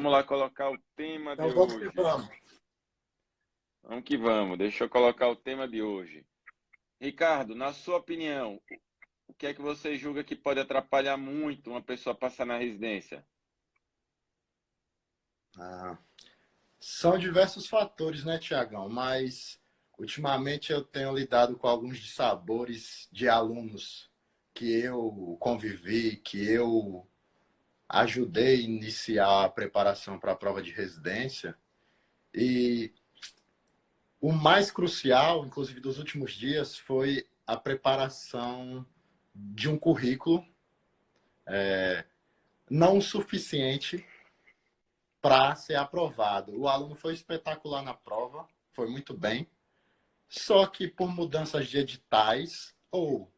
vamos lá colocar o tema de Então vamos que hoje. vamos. Vamos que vamos. Deixa eu colocar o tema de hoje. Ricardo, na sua opinião, o que é que você julga que pode atrapalhar muito uma pessoa passar na residência? Ah, são diversos fatores, né, Tiagão? Mas ultimamente eu tenho lidado com alguns dissabores de alunos que eu convivi, que eu ajudei a iniciar a preparação para a prova de residência. E o mais crucial, inclusive dos últimos dias, foi a preparação de um currículo não suficiente para ser aprovado. O aluno foi espetacular na prova, foi muito bem, só que por mudanças de editais ou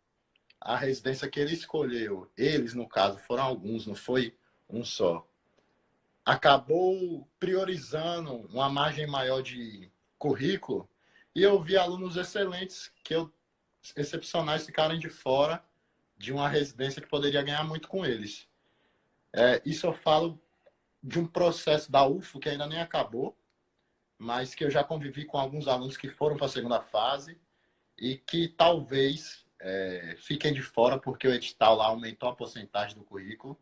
a residência que ele escolheu, eles no caso foram alguns, não foi um só, acabou priorizando uma margem maior de currículo e eu vi alunos excelentes excepcionais ficarem de fora de uma residência que poderia ganhar muito com eles. Isso eu falo de um processo da UFO que ainda nem acabou, mas que eu já convivi com alguns alunos que foram para a segunda fase e que talvez fiquem de fora porque o edital lá aumentou a porcentagem do currículo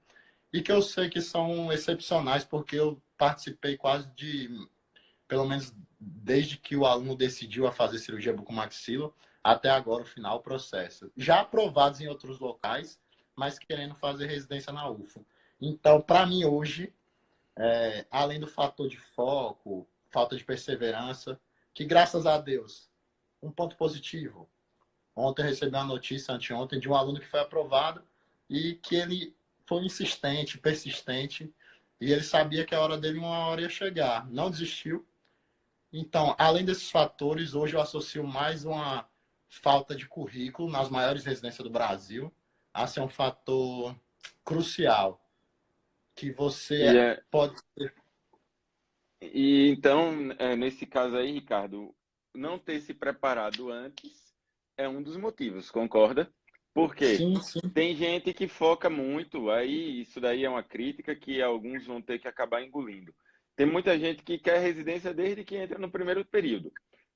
e que eu sei que são excepcionais porque eu participei quase de, pelo menos desde que o aluno decidiu a fazer cirurgia bucomaxilo até agora o final do processo. Já aprovados em outros locais, mas querendo fazer residência na UFO. Então, para mim hoje, além do fator de foco, falta de perseverança, que graças a Deus, um ponto positivo. Ontem eu recebi uma notícia, anteontem, de um aluno que foi aprovado e que ele foi insistente, persistente, e ele sabia que a hora dele uma hora ia chegar. Não desistiu. Então, além desses fatores, hoje eu associo mais uma falta de currículo nas maiores residências do Brasil a ser um fator crucial que E, você é, pode. e então, nesse caso aí, Ricardo, não ter se preparado antes é um dos motivos, concorda? Por quê? Sim, sim. Tem gente que foca muito, aí isso daí é uma crítica que alguns vão ter que acabar engolindo. Tem muita gente que quer residência desde que entra no primeiro período.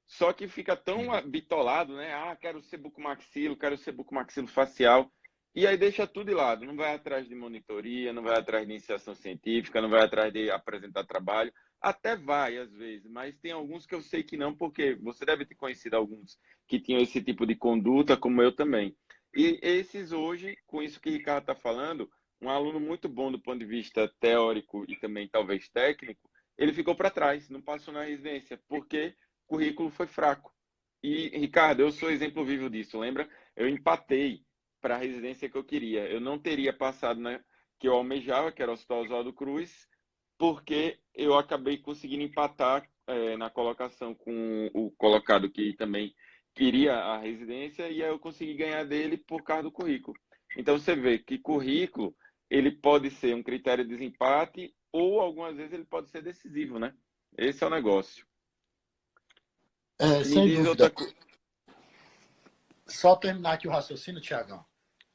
Só que fica tão bitolado, né? Ah, quero ser bucomaxilo, quero ser bucomaxilo facial. E aí deixa tudo de lado, não vai atrás de monitoria, não vai atrás de iniciação científica, não vai atrás de apresentar trabalho. Até vai, às vezes, mas tem alguns que eu sei que não, porque você deve ter conhecido alguns que tinham esse tipo de conduta, como eu também. E esses hoje, com isso que o Ricardo está falando, um aluno muito bom do ponto de vista teórico e também talvez técnico, ele ficou para trás, não passou na residência, porque o currículo foi fraco. E, Ricardo, eu sou exemplo vivo disso, lembra? Eu empatei para a residência que eu queria. Eu não teria passado na que eu almejava, que era o Hospital Oswaldo Cruz, porque eu acabei conseguindo empatar na colocação com o colocado que também queria a residência e aí eu consegui ganhar dele por causa do currículo. Então você vê que currículo ele pode ser um critério de desempate ou algumas vezes ele pode ser decisivo, né? Esse é o negócio. Me Sem diz dúvida. outra coisa. Só terminar aqui o raciocínio, Tiagão.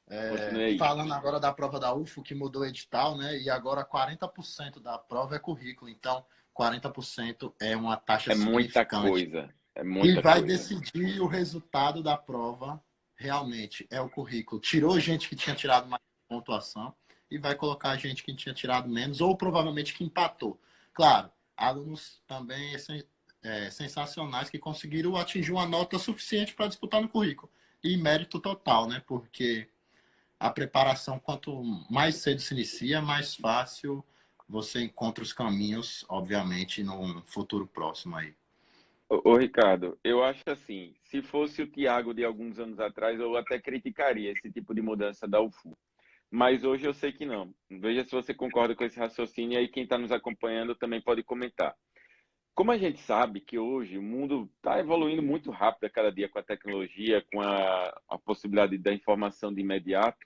Continue aí. Falando agora da prova da UFO, que mudou o edital, né? E agora 40% da prova é currículo. Então, 40% é uma taxa É muita significante. coisa. É E muita vai coisa. decidir o resultado da prova, realmente, é o currículo. Tirou gente que tinha tirado mais pontuação e vai colocar gente que tinha tirado menos, ou provavelmente que empatou. Claro, alunos também sensacionais que conseguiram atingir uma nota suficiente para disputar no currículo. E mérito total, né? Porque a preparação, quanto mais cedo se inicia, mais fácil você encontra os caminhos, obviamente, num futuro próximo aí. Ô, Ricardo, eu acho assim, se fosse o Thiago de alguns anos atrás, eu até criticaria esse tipo de mudança da UFU. Mas hoje eu sei que não. Veja se você concorda com esse raciocínio e aí quem está nos acompanhando também pode comentar. Como a gente sabe que hoje o mundo está evoluindo muito rápido a cada dia com a tecnologia, com a possibilidade da informação de imediato,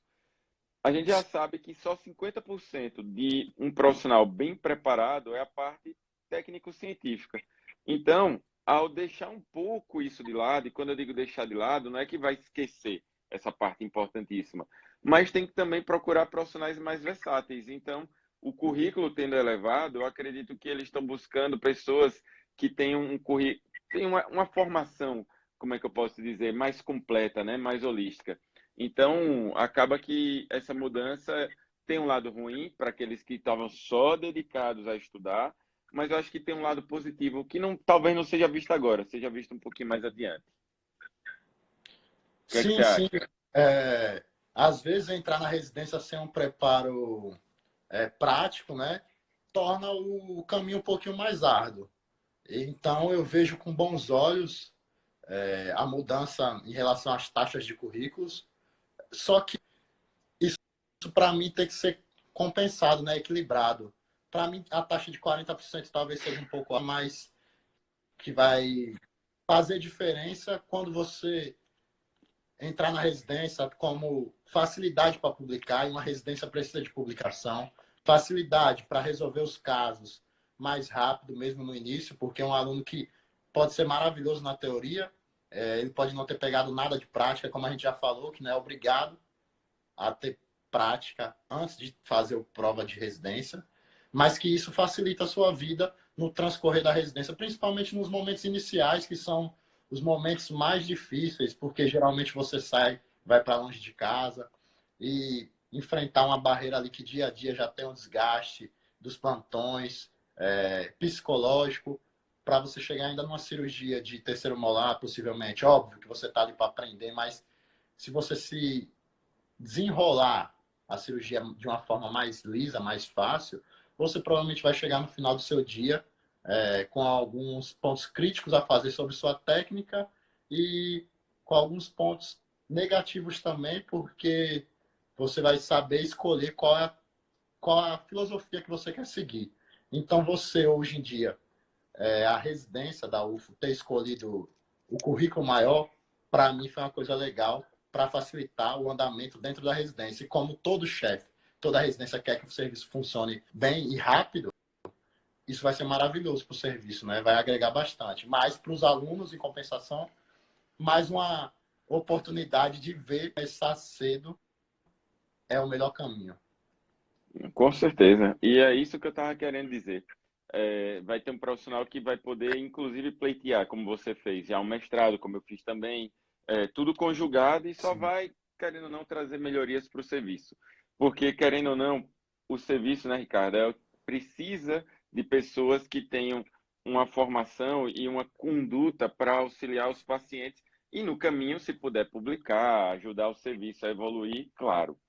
a gente já sabe que só 50% de um profissional bem preparado é a parte técnico-científica. Então, ao deixar um pouco isso de lado, e quando eu digo deixar de lado, não é que vai esquecer essa parte importantíssima, mas tem que também procurar profissionais mais versáteis. Então, o currículo tendo elevado, eu acredito que eles estão buscando pessoas que tenham um currículo, tem uma formação, como é que eu posso dizer, mais completa, né? Mais holística. Então, acaba que essa mudança tem um lado ruim para aqueles que estavam só dedicados a estudar, mas eu acho que tem um lado positivo que não, talvez não seja visto agora, seja visto um pouquinho mais adiante. O que é que você Sim, sim. acha? Às vezes entrar na residência sem um preparo prático, né, torna o caminho um pouquinho mais árduo. Então eu vejo com bons olhos a mudança em relação às taxas de currículos, só que isso para mim tem que ser compensado, né, equilibrado. Para mim a taxa de 40% talvez seja um pouco a mais que vai fazer diferença quando você entrar na residência como facilidade para publicar, e uma residência precisa de publicação, facilidade para resolver os casos mais rápido, mesmo no início, porque é um aluno que pode ser maravilhoso na teoria, ele pode não ter pegado nada de prática, como a gente já falou, que não é obrigado a ter prática antes de fazer a prova de residência, mas que isso facilita a sua vida no transcorrer da residência, principalmente nos momentos iniciais, que são os momentos mais difíceis, porque geralmente você sai, vai para longe de casa e enfrentar uma barreira ali que dia a dia já tem um desgaste dos plantões, psicológico, para você chegar ainda numa cirurgia de terceiro molar, possivelmente. Óbvio que você está ali para aprender, mas se você se desenrolar a cirurgia de uma forma mais lisa, mais fácil, você provavelmente vai chegar no final do seu dia com alguns pontos críticos a fazer sobre sua técnica e com alguns pontos negativos também, porque você vai saber escolher qual é a filosofia que você quer seguir. Então, você, hoje em dia, a residência da UFO, ter escolhido o currículo maior, para mim foi uma coisa legal para facilitar o andamento dentro da residência. E como todo chefe, toda residência quer que o serviço funcione bem e rápido, isso vai ser maravilhoso para o serviço, né? Vai agregar bastante. Mas para os alunos, em compensação, mais uma oportunidade de ver começar cedo é o melhor caminho. Com certeza. E é isso que eu estava querendo dizer. Vai ter um profissional que vai poder, inclusive, pleitear, como você fez, já um mestrado, como eu fiz também, tudo conjugado e só Sim. vai, querendo ou não, trazer melhorias para o serviço. Porque, querendo ou não, o serviço, né, Ricardo, precisa de pessoas que tenham uma formação e uma conduta para auxiliar os pacientes e, no caminho, se puder publicar, ajudar o serviço a evoluir, claro.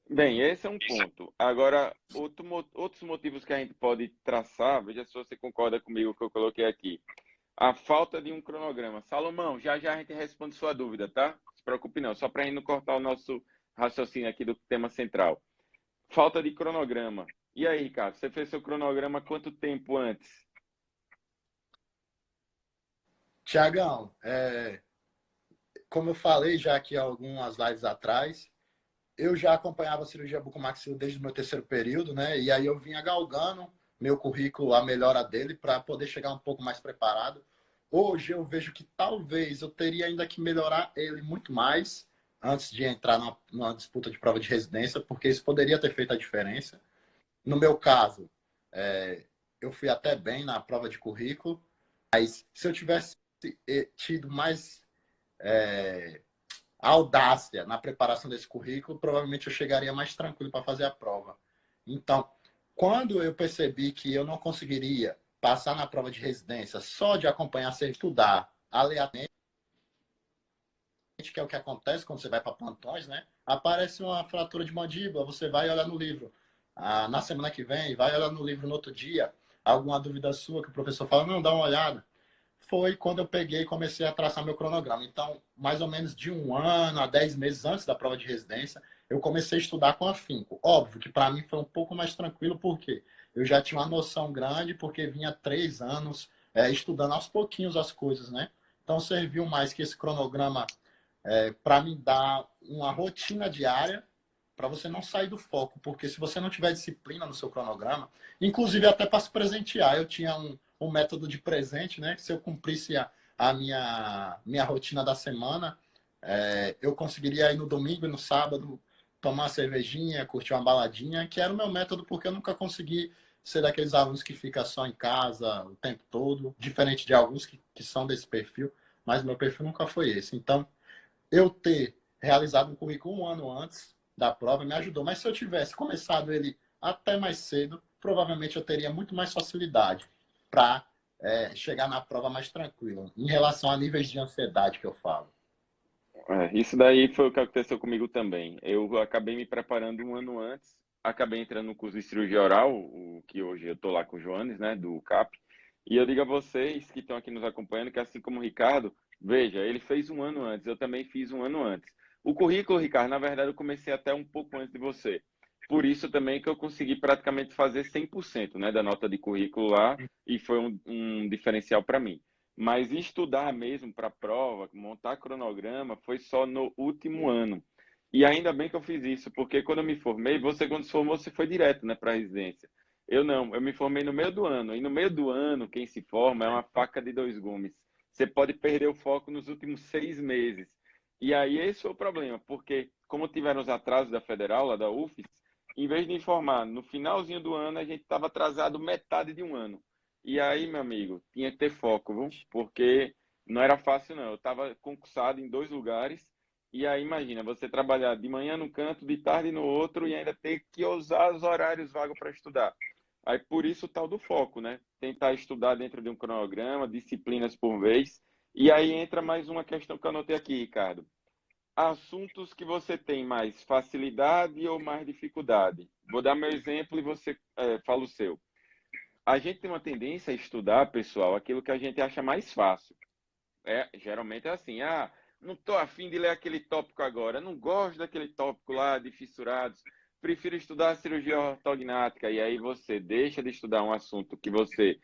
Bem, esse é um ponto. Agora, outros motivos que a gente pode traçar, veja se você concorda comigo que eu coloquei aqui. A falta de um cronograma. Salomão, já já a gente responde sua dúvida, tá? Não se preocupe não, só para a gente não cortar o nosso raciocínio aqui do tema central. Falta de cronograma. E aí, Ricardo, você fez seu cronograma quanto tempo antes? Tiagão, como eu falei já aqui algumas lives atrás, eu já acompanhava a cirurgia bucomaxilo desde o meu terceiro período, né? E aí eu vinha galgando meu currículo, a melhora dele, para poder chegar um pouco mais preparado. Hoje eu vejo que talvez eu teria ainda que melhorar ele muito mais antes de entrar numa disputa de prova de residência, porque isso poderia ter feito a diferença. No meu caso, eu fui até bem na prova de currículo, mas se eu tivesse tido mais audácia na preparação desse currículo, provavelmente eu chegaria mais tranquilo para fazer a prova. Então, quando eu percebi que eu não conseguiria passar na prova de residência só de acompanhar sem estudar aleatoriamente, que é o que acontece quando você vai para plantões, né? Aparece uma fratura de mandíbula, você vai olhar no livro na semana que vem, vai olhar no livro no outro dia, alguma dúvida sua que o professor fala, não, dá uma olhada. Foi quando eu peguei e comecei a traçar meu cronograma. Então, mais ou menos de 1 ano a 10 meses antes da prova de residência, eu comecei a estudar com afinco. Óbvio que para mim foi um pouco mais tranquilo, porque eu já tinha uma noção grande, porque vinha 3 anos estudando aos pouquinhos as coisas, né? Então, serviu mais que esse cronograma para me dar uma rotina diária, para você não sair do foco, porque se você não tiver disciplina no seu cronograma, inclusive até para se presentear, eu tinha um método de presente, né? Se eu cumprisse a minha rotina da semana, eu conseguiria ir no domingo e no sábado tomar uma cervejinha, curtir uma baladinha, que era o meu método, porque eu nunca consegui ser daqueles alunos que ficam só em casa o tempo todo, diferente de alguns que são desse perfil, mas meu perfil nunca foi esse. Então, eu ter realizado um currículo um ano antes da prova me ajudou. Mas se eu tivesse começado ele até mais cedo, provavelmente eu teria muito mais facilidade para chegar na prova mais tranquilo, em relação a níveis de ansiedade que eu falo. Isso daí foi o que aconteceu comigo também. Eu acabei me preparando um ano antes, acabei entrando no curso de cirurgia oral, o que hoje eu estou lá com o Joanes, né, do CAP. E eu digo a vocês que estão aqui nos acompanhando que, assim como o Ricardo, veja, ele fez um ano antes, eu também fiz um ano antes. O currículo, Ricardo, na verdade, eu comecei até um pouco antes de você. Por isso também que eu consegui praticamente fazer 100%, né, da nota de currículo lá, e foi um diferencial para mim. Mas estudar mesmo para a prova, montar cronograma, foi só no último ano. E ainda bem que eu fiz isso, porque quando eu me formei, você quando se formou, você foi direto, né, para a residência. Eu não, eu me formei no meio do ano. E no meio do ano, quem se forma é uma faca de dois gumes. Você pode perder o foco nos últimos 6 meses. E aí esse foi o problema, porque como tiveram os atrasos da Federal, lá da UFES, em vez de informar no finalzinho do ano, a gente estava atrasado metade de um ano. E aí, meu amigo, tinha que ter foco, viu? Porque não era fácil, não. Eu estava concursado em 2 lugares. E aí, imagina, você trabalhar de manhã num canto, de tarde no outro e ainda ter que usar os horários vagos para estudar. Aí, por isso, o tal do foco, né? Tentar estudar dentro de um cronograma, disciplinas por vez. E aí entra mais uma questão que eu anotei aqui, Ricardo. Assuntos que você tem mais facilidade ou mais dificuldade. Vou dar meu exemplo e você fala o seu. A gente tem uma tendência a estudar, pessoal, aquilo que a gente acha mais fácil. Geralmente é assim, não estou afim de ler aquele tópico agora, não gosto daquele tópico lá de fissurados, prefiro estudar cirurgia ortognática. E aí você deixa de estudar um assunto que você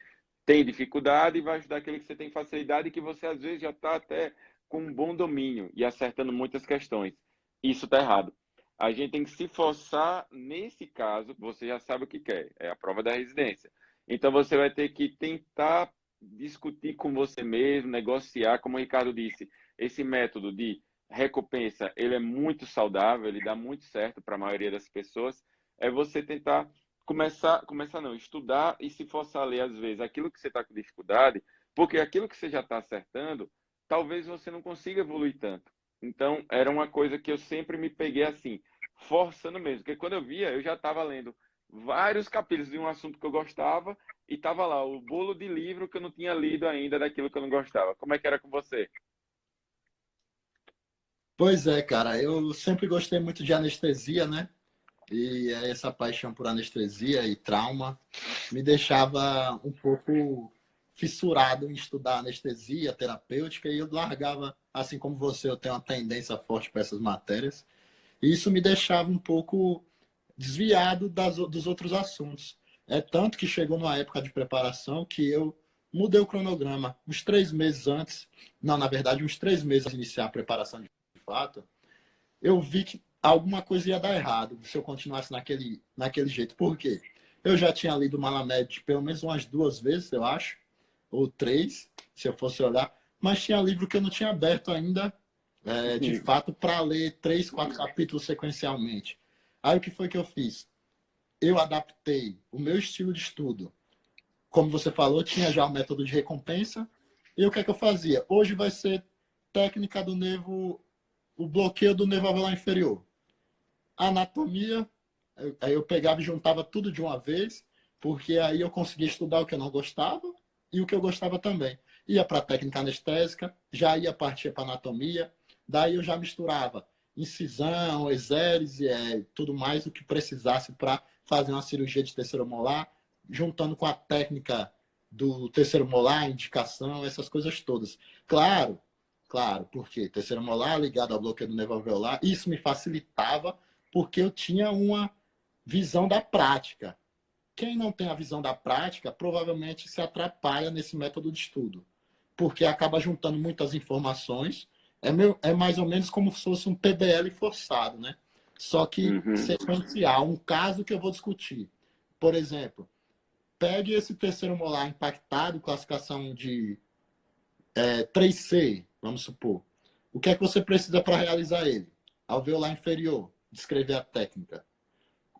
tem dificuldade e vai estudar aquele que você tem facilidade e que você às vezes já está até com um bom domínio e acertando muitas questões. Isso está errado. A gente tem que se forçar, nesse caso, você já sabe o que quer, é a prova da residência. Então você vai ter que tentar discutir com você mesmo, negociar, como o Ricardo disse, esse método de recompensa, ele é muito saudável, ele dá muito certo para a maioria das pessoas, é você tentar começar não, estudar e se forçar a ler às vezes aquilo que você está com dificuldade, porque aquilo que você já está acertando, talvez você não consiga evoluir tanto. Então, era uma coisa que eu sempre me peguei assim, forçando mesmo, porque quando eu via, eu já estava lendo vários capítulos de um assunto que eu gostava e tava lá o bolo de livro que eu não tinha lido ainda daquilo que eu não gostava. Como é que era com você? Pois é, cara, eu sempre gostei muito de anestesia, né? E essa paixão por anestesia e trauma me deixava um pouco fissurado em estudar anestesia terapêutica e eu largava, assim como você, eu tenho uma tendência forte para essas matérias. E isso me deixava um pouco desviado dos outros assuntos. É tanto que chegou numa época de preparação que eu mudei o cronograma uns 3 meses antes, não, na verdade, uns 3 meses antes de iniciar a preparação de fato, eu vi que alguma coisa ia dar errado se eu continuasse naquele jeito. Por quê? Eu já tinha lido Malamed pelo menos umas 2 vezes, eu acho, ou 3, se eu fosse olhar, mas tinha livro que eu não tinha aberto ainda, de fato, para ler 3, 4 capítulos sequencialmente. Aí o que foi que eu fiz? Eu adaptei o meu estilo de estudo. Como você falou, tinha já o método de recompensa. E o que é que eu fazia? Hoje vai ser técnica do nervo, o bloqueio do nervo alveolar inferior. Anatomia, aí eu pegava e juntava tudo de uma vez, porque aí eu conseguia estudar o que eu não gostava e o que eu gostava também. Ia para a técnica anestésica, já ia partir para anatomia, daí eu já misturava incisão, exeres e tudo mais o que precisasse para fazer uma cirurgia de terceiro molar, juntando com a técnica do terceiro molar, indicação, essas coisas todas. Claro, claro, porque terceiro molar ligado ao bloqueio do nervo alveolar, isso me facilitava porque eu tinha uma visão da prática. Quem não tem a visão da prática provavelmente se atrapalha nesse método de estudo, porque acaba juntando muitas informações. É mais ou menos como se fosse um PBL forçado, né? Só que sequencial, um caso que eu vou discutir. Por exemplo, pegue esse terceiro molar impactado, classificação de 3C, vamos supor. O que é que você precisa para realizar ele? Alveolar inferior. descrever a técnica.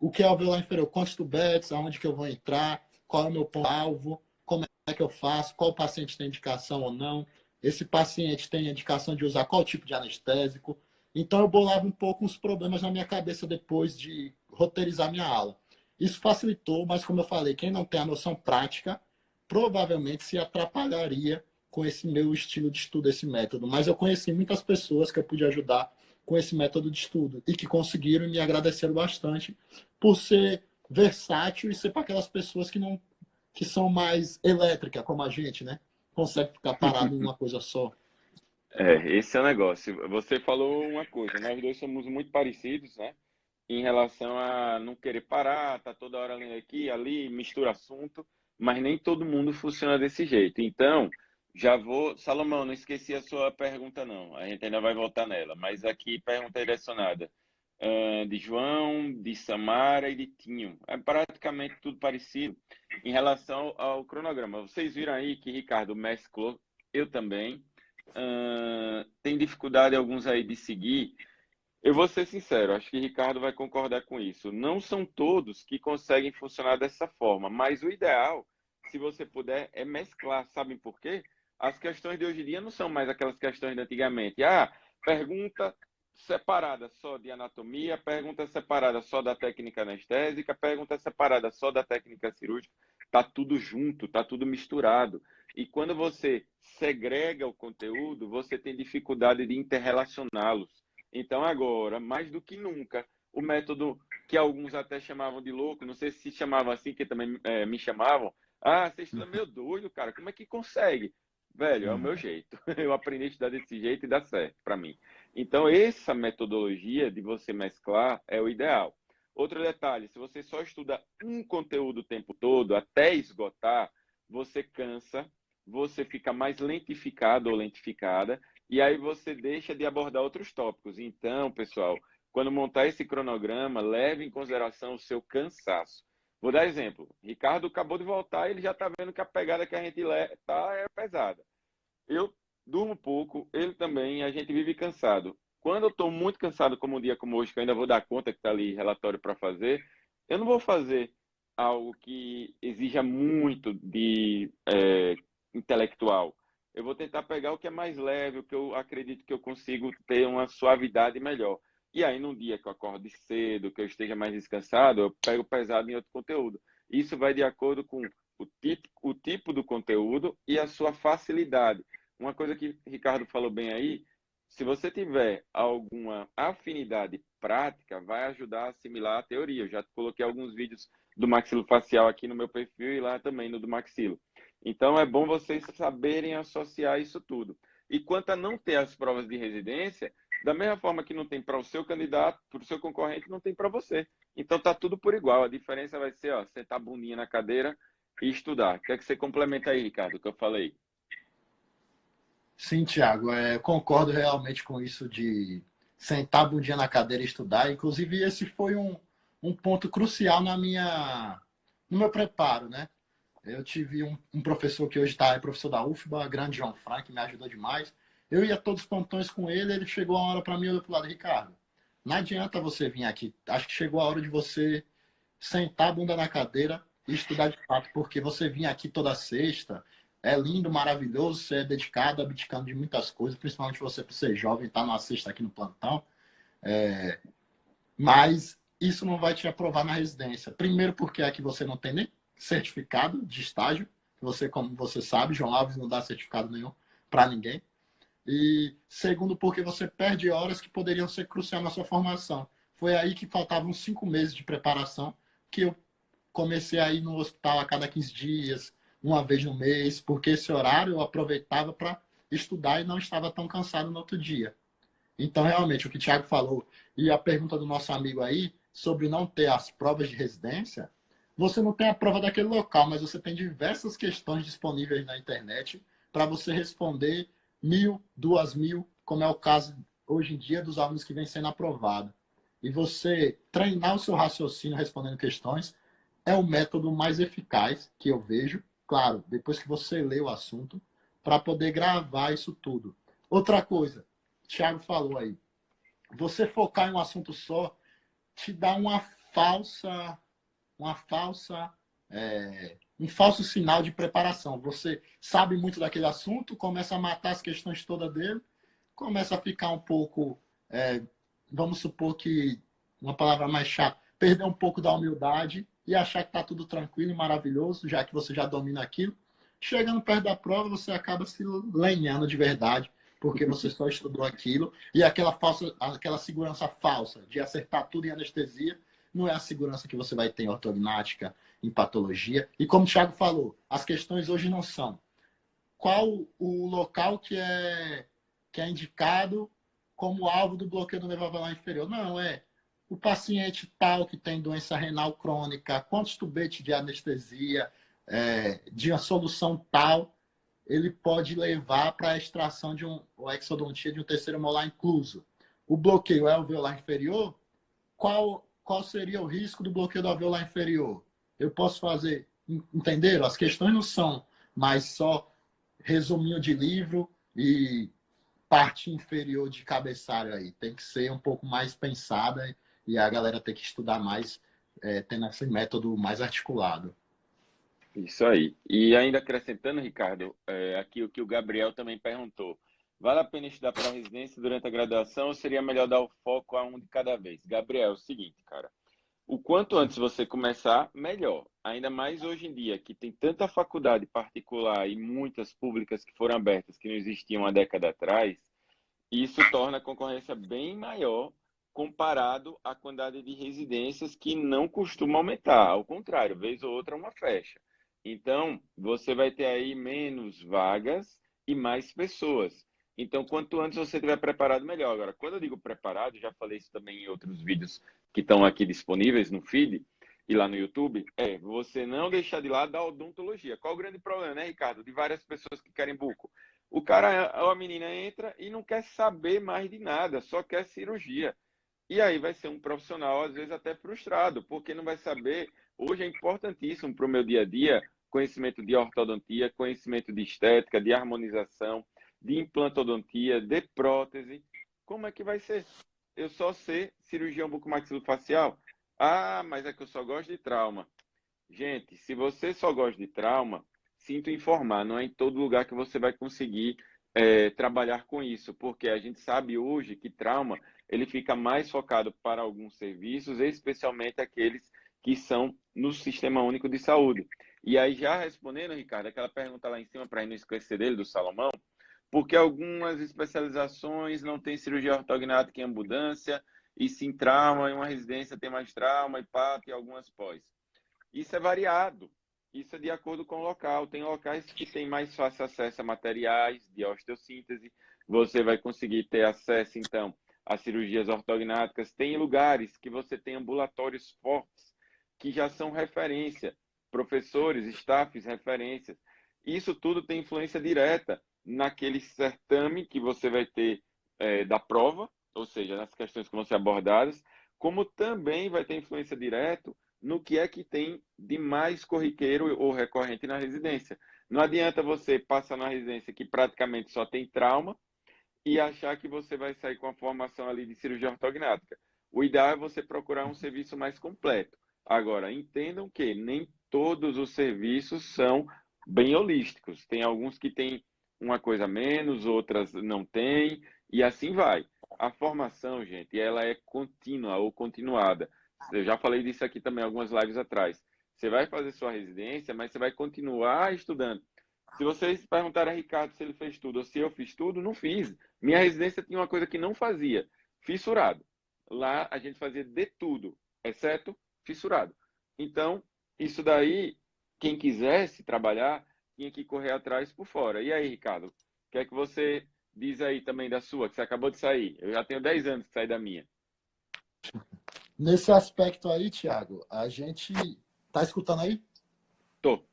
O que é alveolar inferior? Quantos tubetes, aonde que eu vou entrar, qual é o meu ponto-alvo, como é que eu faço, qual paciente tem indicação ou não, esse paciente tem indicação de usar qual tipo de anestésico. Então, eu bolava um pouco os problemas na minha cabeça depois de roteirizar minha aula. Isso facilitou, mas como eu falei, quem não tem a noção prática, provavelmente se atrapalharia com esse meu estilo de estudo, esse método. Mas eu conheci muitas pessoas que eu pude ajudar com esse método de estudo e que conseguiram e me agradeceram bastante por ser versátil e ser para aquelas pessoas que são mais elétricas, como a gente, né? Consegue ficar parado em uma coisa só. Esse é o negócio. Você falou uma coisa, nós dois somos muito parecidos, né? Em relação a não querer parar, tá toda hora lendo aqui, ali, mistura assunto, mas nem todo mundo funciona desse jeito. Então, já vou. Salomão, não esqueci a sua pergunta, não. A gente ainda vai voltar nela. Mas aqui, pergunta direcionada. De João, de Samara e de Tinho. É praticamente tudo parecido em relação ao cronograma. Vocês viram aí que Ricardo mesclou, eu também. Tem dificuldade alguns aí de seguir. Eu vou ser sincero, acho que Ricardo vai concordar com isso. Não são todos que conseguem funcionar dessa forma, mas o ideal, se você puder, é mesclar. Sabem por quê? As questões de hoje em dia não são mais aquelas questões de antigamente. Pergunta separada só de anatomia, pergunta separada só da técnica anestésica, pergunta separada só da técnica cirúrgica. Tá tudo junto, tá tudo misturado. E quando você segrega o conteúdo, você tem dificuldade de interrelacioná-los. Então, agora, mais do que nunca, o método que alguns até chamavam de louco, não sei se chamavam assim, que também me chamavam. Você estuda meio doido, cara, como é que consegue? Velho, é o meu jeito. Eu aprendi a estudar desse jeito e dá certo para mim. Então, essa metodologia de você mesclar é o ideal. Outro detalhe, se você só estuda um conteúdo o tempo todo, até esgotar, você cansa, você fica mais lentificado ou lentificada, e aí você deixa de abordar outros tópicos. Então, pessoal, quando montar esse cronograma, leve em consideração o seu cansaço. Vou dar exemplo. Ricardo acabou de voltar, ele já está vendo que a pegada que a gente tá é pesada. Eu durmo pouco, ele também, a gente vive cansado. Quando eu estou muito cansado, como um dia como hoje, que eu ainda vou dar conta que está ali relatório para fazer, eu não vou fazer algo que exija muito de intelectual. Eu vou tentar pegar o que é mais leve, o que eu acredito que eu consigo ter uma suavidade melhor. E aí, num dia que eu acorde cedo, que eu esteja mais descansado, eu pego pesado em outro conteúdo. Isso vai de acordo com o tipo do conteúdo e a sua facilidade. Uma coisa que o Ricardo falou bem aí, se você tiver alguma afinidade prática, vai ajudar a assimilar a teoria. Eu já coloquei alguns vídeos do maxilofacial aqui no meu perfil e lá também no do maxilo. Então, é bom vocês saberem associar isso tudo. E quanto a não ter as provas de residência, da mesma forma que não tem para o seu candidato, para o seu concorrente, não tem para você. Então, tá tudo por igual. A diferença vai ser, sentar a bundinha na cadeira e estudar. Quer que você complementa aí, Ricardo, o que eu falei? Sim, Thiago, concordo realmente com isso de sentar a bundinha na cadeira e estudar. Inclusive, esse foi um ponto crucial no meu preparo, né? Eu tive um professor que hoje é professor da UFBA, grande João Frank, me ajudou demais. Eu ia todos os plantões com ele, ele chegou a hora para mim, olhou para o lado, Ricardo, não adianta você vir aqui. Acho que chegou a hora de você sentar a bunda na cadeira e estudar de fato, porque você vir aqui toda sexta, é lindo, maravilhoso, você é dedicado, abdicando de muitas coisas, principalmente você por ser jovem, estar numa sexta aqui no plantão, mas isso não vai te aprovar na residência. Primeiro porque aqui você não tem nem certificado de estágio, você, como você sabe, João Alves não dá certificado nenhum para ninguém. E segundo, porque você perde horas que poderiam ser cruciais na sua formação. Foi aí que faltavam 5 meses de preparação, que eu comecei a ir no hospital a cada 15 dias, uma vez no mês, porque esse horário eu aproveitava para estudar e não estava tão cansado no outro dia. Então, realmente, o que o Thiago falou, e a pergunta do nosso amigo aí, sobre não ter as provas de residência, você não tem a prova daquele local, mas você tem diversas questões disponíveis na internet para você responder 1.000, 2.000, como é o caso hoje em dia dos alunos que vêm sendo aprovados. E você treinar o seu raciocínio respondendo questões é o método mais eficaz que eu vejo, claro, depois que você lê o assunto, para poder gravar isso tudo. Outra coisa, o Thiago falou aí, você focar em um assunto só te dá uma falsa, um falso sinal de preparação. Você sabe muito daquele assunto, começa a matar as questões todas dele, começa a ficar um pouco, vamos supor que, uma palavra mais chata, perder um pouco da humildade e achar que está tudo tranquilo e maravilhoso, já que você já domina aquilo. Chegando perto da prova, você acaba se lenhando de verdade, porque você só estudou aquilo, e aquela segurança falsa de acertar tudo em anestesia não é a segurança que você vai ter em ortognática, em patologia. E como o Thiago falou, as questões hoje não são qual o local que é indicado como alvo do bloqueio do nervo alveolar inferior. Não, o paciente tal que tem doença renal crônica, quantos tubetes de anestesia, de uma solução tal, ele pode levar para a extração de uma exodontia de um terceiro molar incluso. O bloqueio é alveolar inferior, qual seria o risco do bloqueio do alveolar inferior? Eu posso fazer, entenderam? As questões não são mais só resuminho de livro e parte inferior de cabeçalho aí. Tem que ser um pouco mais pensada e a galera tem que estudar mais, tendo esse método mais articulado. Isso aí. E ainda acrescentando, Ricardo, aqui o que o Gabriel também perguntou. Vale a pena estudar para residência durante a graduação ou seria melhor dar o foco a um de cada vez? Gabriel, é o seguinte, cara. O quanto antes você começar, melhor. Ainda mais hoje em dia, que tem tanta faculdade particular e muitas públicas que foram abertas que não existiam há década atrás, isso torna a concorrência bem maior comparado à quantidade de residências que não costuma aumentar. Ao contrário, vez ou outra uma fecha. Então, você vai ter aí menos vagas e mais pessoas. Então, quanto antes você estiver preparado, melhor. Agora, quando eu digo preparado, já falei isso também em outros vídeos que estão aqui disponíveis no feed e lá no YouTube, você não deixar de lado a odontologia. Qual o grande problema, né, Ricardo? De várias pessoas que querem buco. O cara ou a menina entra e não quer saber mais de nada, só quer cirurgia. E aí vai ser um profissional, às vezes, até frustrado, porque não vai saber. Hoje é importantíssimo para o meu dia a dia conhecimento de ortodontia, conhecimento de estética, de harmonização, de implantodontia, de prótese. Como é que vai ser? Eu só ser cirurgião bucomaxilofacial? Ah, mas é que eu só gosto de trauma. Gente, se você só gosta de trauma, sinto informar, não é em todo lugar que você vai conseguir trabalhar com isso, porque a gente sabe hoje que trauma ele fica mais focado para alguns serviços, especialmente aqueles que são no Sistema Único de Saúde. E aí, já respondendo, Ricardo, aquela pergunta lá em cima, para não esquecer dele, do Salomão, porque algumas especializações não têm cirurgia ortognática em ambulância, e sim trauma, e uma residência tem mais trauma, e pato, e algumas pós. Isso é variado. Isso é de acordo com o local. Tem locais que têm mais fácil acesso a materiais de osteossíntese. Você vai conseguir ter acesso, então, a cirurgias ortognáticas. Tem lugares que você tem ambulatórios fortes, que já são referência. Professores, staffs, referências. Isso tudo tem influência direta naquele certame que você vai ter da prova, ou seja, nas questões que vão ser abordadas, como também vai ter influência direta no que é que tem de mais corriqueiro ou recorrente na residência. Não adianta você passar na residência que praticamente só tem trauma e achar que você vai sair com a formação ali de cirurgia ortognática. O ideal é você procurar um serviço mais completo. Agora, entendam que nem todos os serviços são bem holísticos. Tem alguns que têm uma coisa a menos, outras não têm, e assim vai. A formação, gente, ela é contínua ou continuada. Eu já falei disso aqui também algumas lives atrás. Você vai fazer sua residência, mas você vai continuar estudando. Se vocês perguntarem a Ricardo se ele fez tudo ou se eu fiz tudo, não fiz. Minha residência tinha uma coisa que não fazia, fissurado. Lá a gente fazia de tudo, exceto fissurado. Então, isso daí, quem quisesse trabalhar, tinha que correr atrás por fora. E aí, Ricardo, o que é que você diz aí também da sua, que você acabou de sair? Eu já tenho 10 anos que saí da minha. Nesse aspecto aí, Thiago, a gente tá escutando aí? Tô.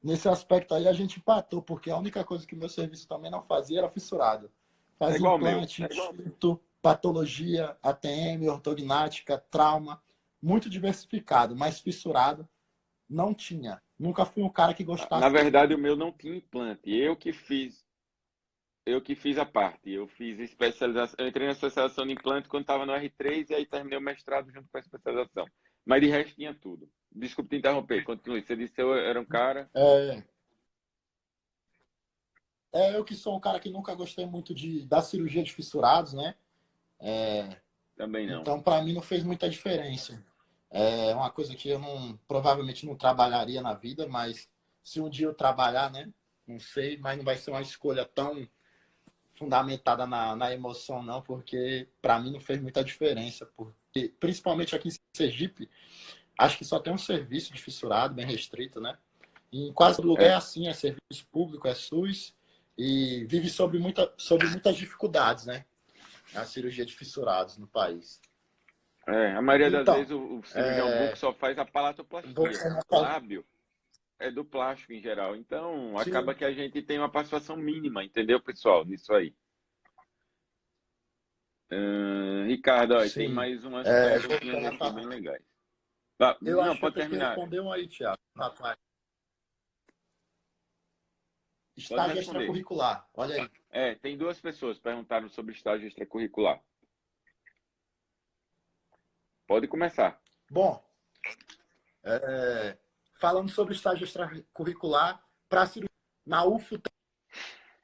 Nesse aspecto aí, a gente empatou, porque a única coisa que o meu serviço também não fazia era fissurado. É Fazia igual o meu. implante, enxerto, patologia, ATM, ortognática, trauma, muito diversificado, mas fissurado não tinha. Nunca fui um cara que Na gostasse. verdade, o meu não tinha implante. Eu que fiz. Eu que fiz a parte. Eu fiz especialização. Eu entrei na especialização de implante quando estava no R3 e aí terminei o mestrado junto com a especialização. Mas de resto tinha tudo. Desculpe te interromper, continue. Você disse que eu era um cara. É, eu que sou um cara que nunca gostei muito da cirurgia de fissurados, né? Também não. Então, para mim, não fez muita diferença. É uma coisa que eu provavelmente não trabalharia na vida, mas se um dia eu trabalhar, né? Não sei, mas não vai ser uma escolha tão fundamentada na emoção, não, porque para mim não fez muita diferença. Porque, principalmente aqui em Sergipe, acho que só tem um serviço de fissurado bem restrito, né? E em quase todo lugar é É, assim, é serviço público, é SUS, e vive sobre muitas dificuldades, né? A cirurgia de fissurados no país. a maioria das Então, vezes o cirurgião buco só faz a palatoplastia. você não fala. Lábio é do plástico em geral. Então, acaba Sim, que a gente tem uma participação mínima, entendeu, pessoal? Nisso aí. Ricardo, ó, tem sim. mais umas perguntinhas Voltando a aqui bem falar. legais. Eu Não, acho que eu pode tenho que terminar. responder um aí, Thiago. Rapaz. Pode Estágio responder. extracurricular. Olha aí. Tem duas pessoas que perguntaram sobre estágio extracurricular. Pode começar. Bom, falando sobre estágio extracurricular, para cirurgia, na UFO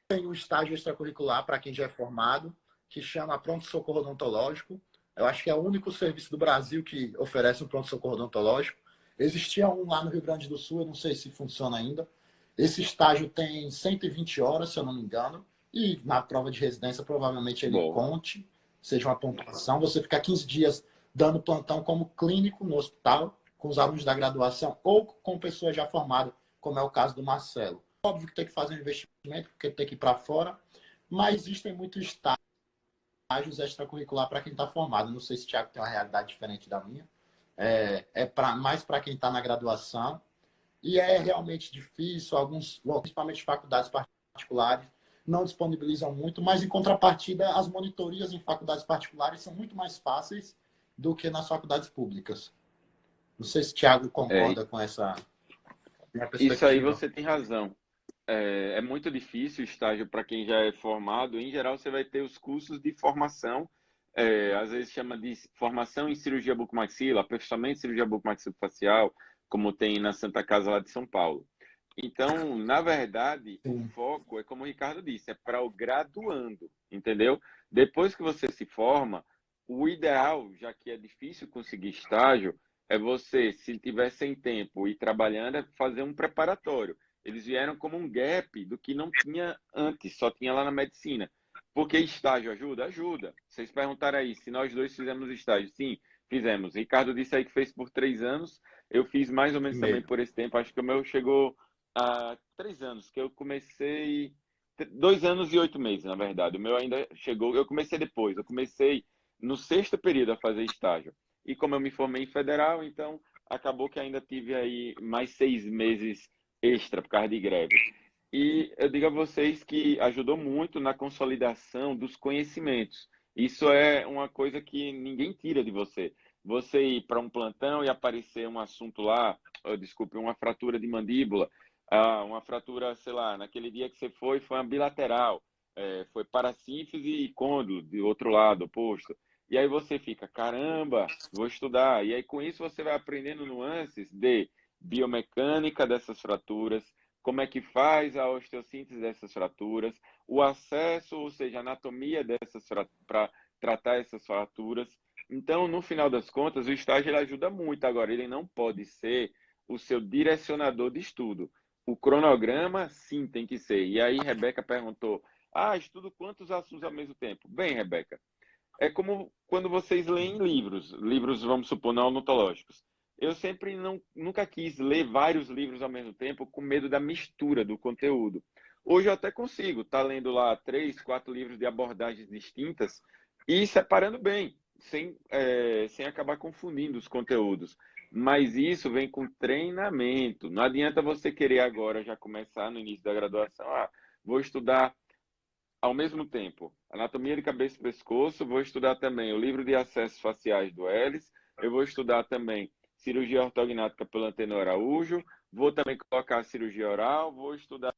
tem um estágio extracurricular para quem já é formado, que chama pronto-socorro odontológico. Eu acho que é o único serviço do Brasil que oferece um pronto-socorro odontológico. Existia um lá no Rio Grande do Sul, eu não sei se funciona ainda. Esse estágio tem 120 horas, se eu não me engano, e na prova de residência provavelmente ele Bom, conte, seja uma pontuação. Você fica 15 dias dando plantão como clínico no hospital, com os alunos da graduação ou com pessoas já formadas, como é o caso do Marcelo. Óbvio que tem que fazer um investimento, porque tem que ir para fora, mas existem muitos estágios extracurricular para quem está formado. Não sei se o Thiago tem uma realidade diferente da minha. Mais para quem está na graduação. E é realmente difícil, principalmente faculdades particulares, não disponibilizam muito, mas em contrapartida, as monitorias em faculdades particulares são muito mais fáceis do que nas faculdades públicas. Não sei se o Thiago é, concorda com essa minha isso aí perspectiva. você tem razão. É muito difícil o estágio para quem já é formado. Em geral, você vai ter os cursos de formação, às vezes chama de formação em cirurgia bucomaxila, aperfeiçoamento em cirurgia bucomaxilofacial, como tem na Santa Casa lá de São Paulo. Então, na verdade, o Sim, foco é como o Ricardo disse, é para o graduando, entendeu? Depois que você se forma, o ideal, já que é difícil conseguir estágio, é você, se tiver sem tempo e trabalhando, é fazer um preparatório. Eles vieram como um gap do que não tinha antes, só tinha lá na medicina. Porque estágio ajuda? Ajuda. Vocês perguntaram aí se nós dois fizemos estágio. Sim, fizemos. Ricardo disse aí que fez por 3 anos. Eu fiz mais ou e menos também meio. por esse tempo. Acho que o meu chegou há 3 anos, que eu comecei. 2 anos e 8 meses, na verdade. O meu ainda chegou. Eu comecei depois. Eu comecei no sexto período a fazer estágio. E como eu me formei em federal, então acabou que ainda tive aí mais 6 meses extra por causa de greve. E eu digo a vocês que ajudou muito na consolidação dos conhecimentos. Isso é uma coisa que ninguém tira de você. Você ir para um plantão e aparecer um assunto lá, desculpe, uma fratura de mandíbula, uma fratura, sei lá, naquele dia que você foi uma bilateral, foi parasíntese e côndilo, de outro lado, oposto. E aí você fica, caramba, vou estudar. E aí com isso você vai aprendendo nuances de biomecânica dessas fraturas, como é que faz a osteossíntese dessas fraturas, o acesso, ou seja, a anatomia dessas para tratar essas fraturas. Então, no final das contas, o estágio ele ajuda muito. Agora, ele não pode ser o seu direcionador de estudo. O cronograma, sim, tem que ser. E aí, Rebeca perguntou: estudo quantos assuntos ao mesmo tempo? Bem, Rebeca, é como quando vocês leem livros, vamos supor, não odontológicos. Eu sempre nunca quis ler vários livros ao mesmo tempo com medo da mistura do conteúdo. Hoje eu até consigo estar lendo lá 3, 4 livros de abordagens distintas e separando bem, sem acabar confundindo os conteúdos. Mas isso vem com treinamento. Não adianta você querer agora já começar no início da graduação, vou estudar ao mesmo tempo, anatomia de cabeça e pescoço, vou estudar também o livro de acessos faciais do Ellis, eu vou estudar também cirurgia ortognática pelo Antenor Araújo, vou também colocar cirurgia oral, vou estudar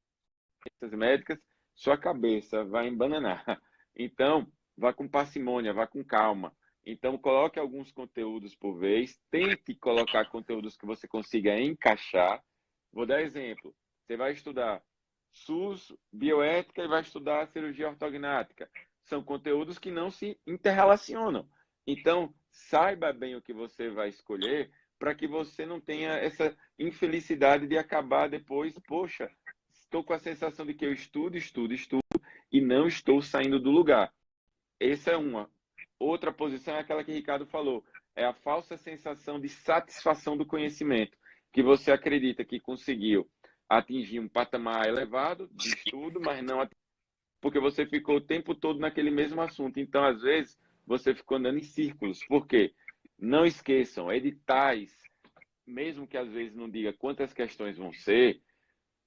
ciências médicas. sua cabeça vai embananar. Então, vá com parcimônia, vá com calma. Então, coloque alguns conteúdos por vez, tente colocar conteúdos que você consiga encaixar. Vou dar exemplo. Você vai estudar SUS, bioética e vai estudar cirurgia ortognática. São conteúdos que não se interrelacionam. Então, saiba bem o que você vai escolher para que você não tenha essa infelicidade de acabar depois, poxa, estou com a sensação de que eu estudo e não estou saindo do lugar. Essa é uma. Outra posição é aquela que o Ricardo falou, é a falsa sensação de satisfação do conhecimento, que você acredita que conseguiu atingir um patamar elevado de estudo, mas não porque você ficou o tempo todo naquele mesmo assunto. Então, às vezes, você ficou andando em círculos. Por quê? Não esqueçam, editais, mesmo que às vezes não diga quantas questões vão ser,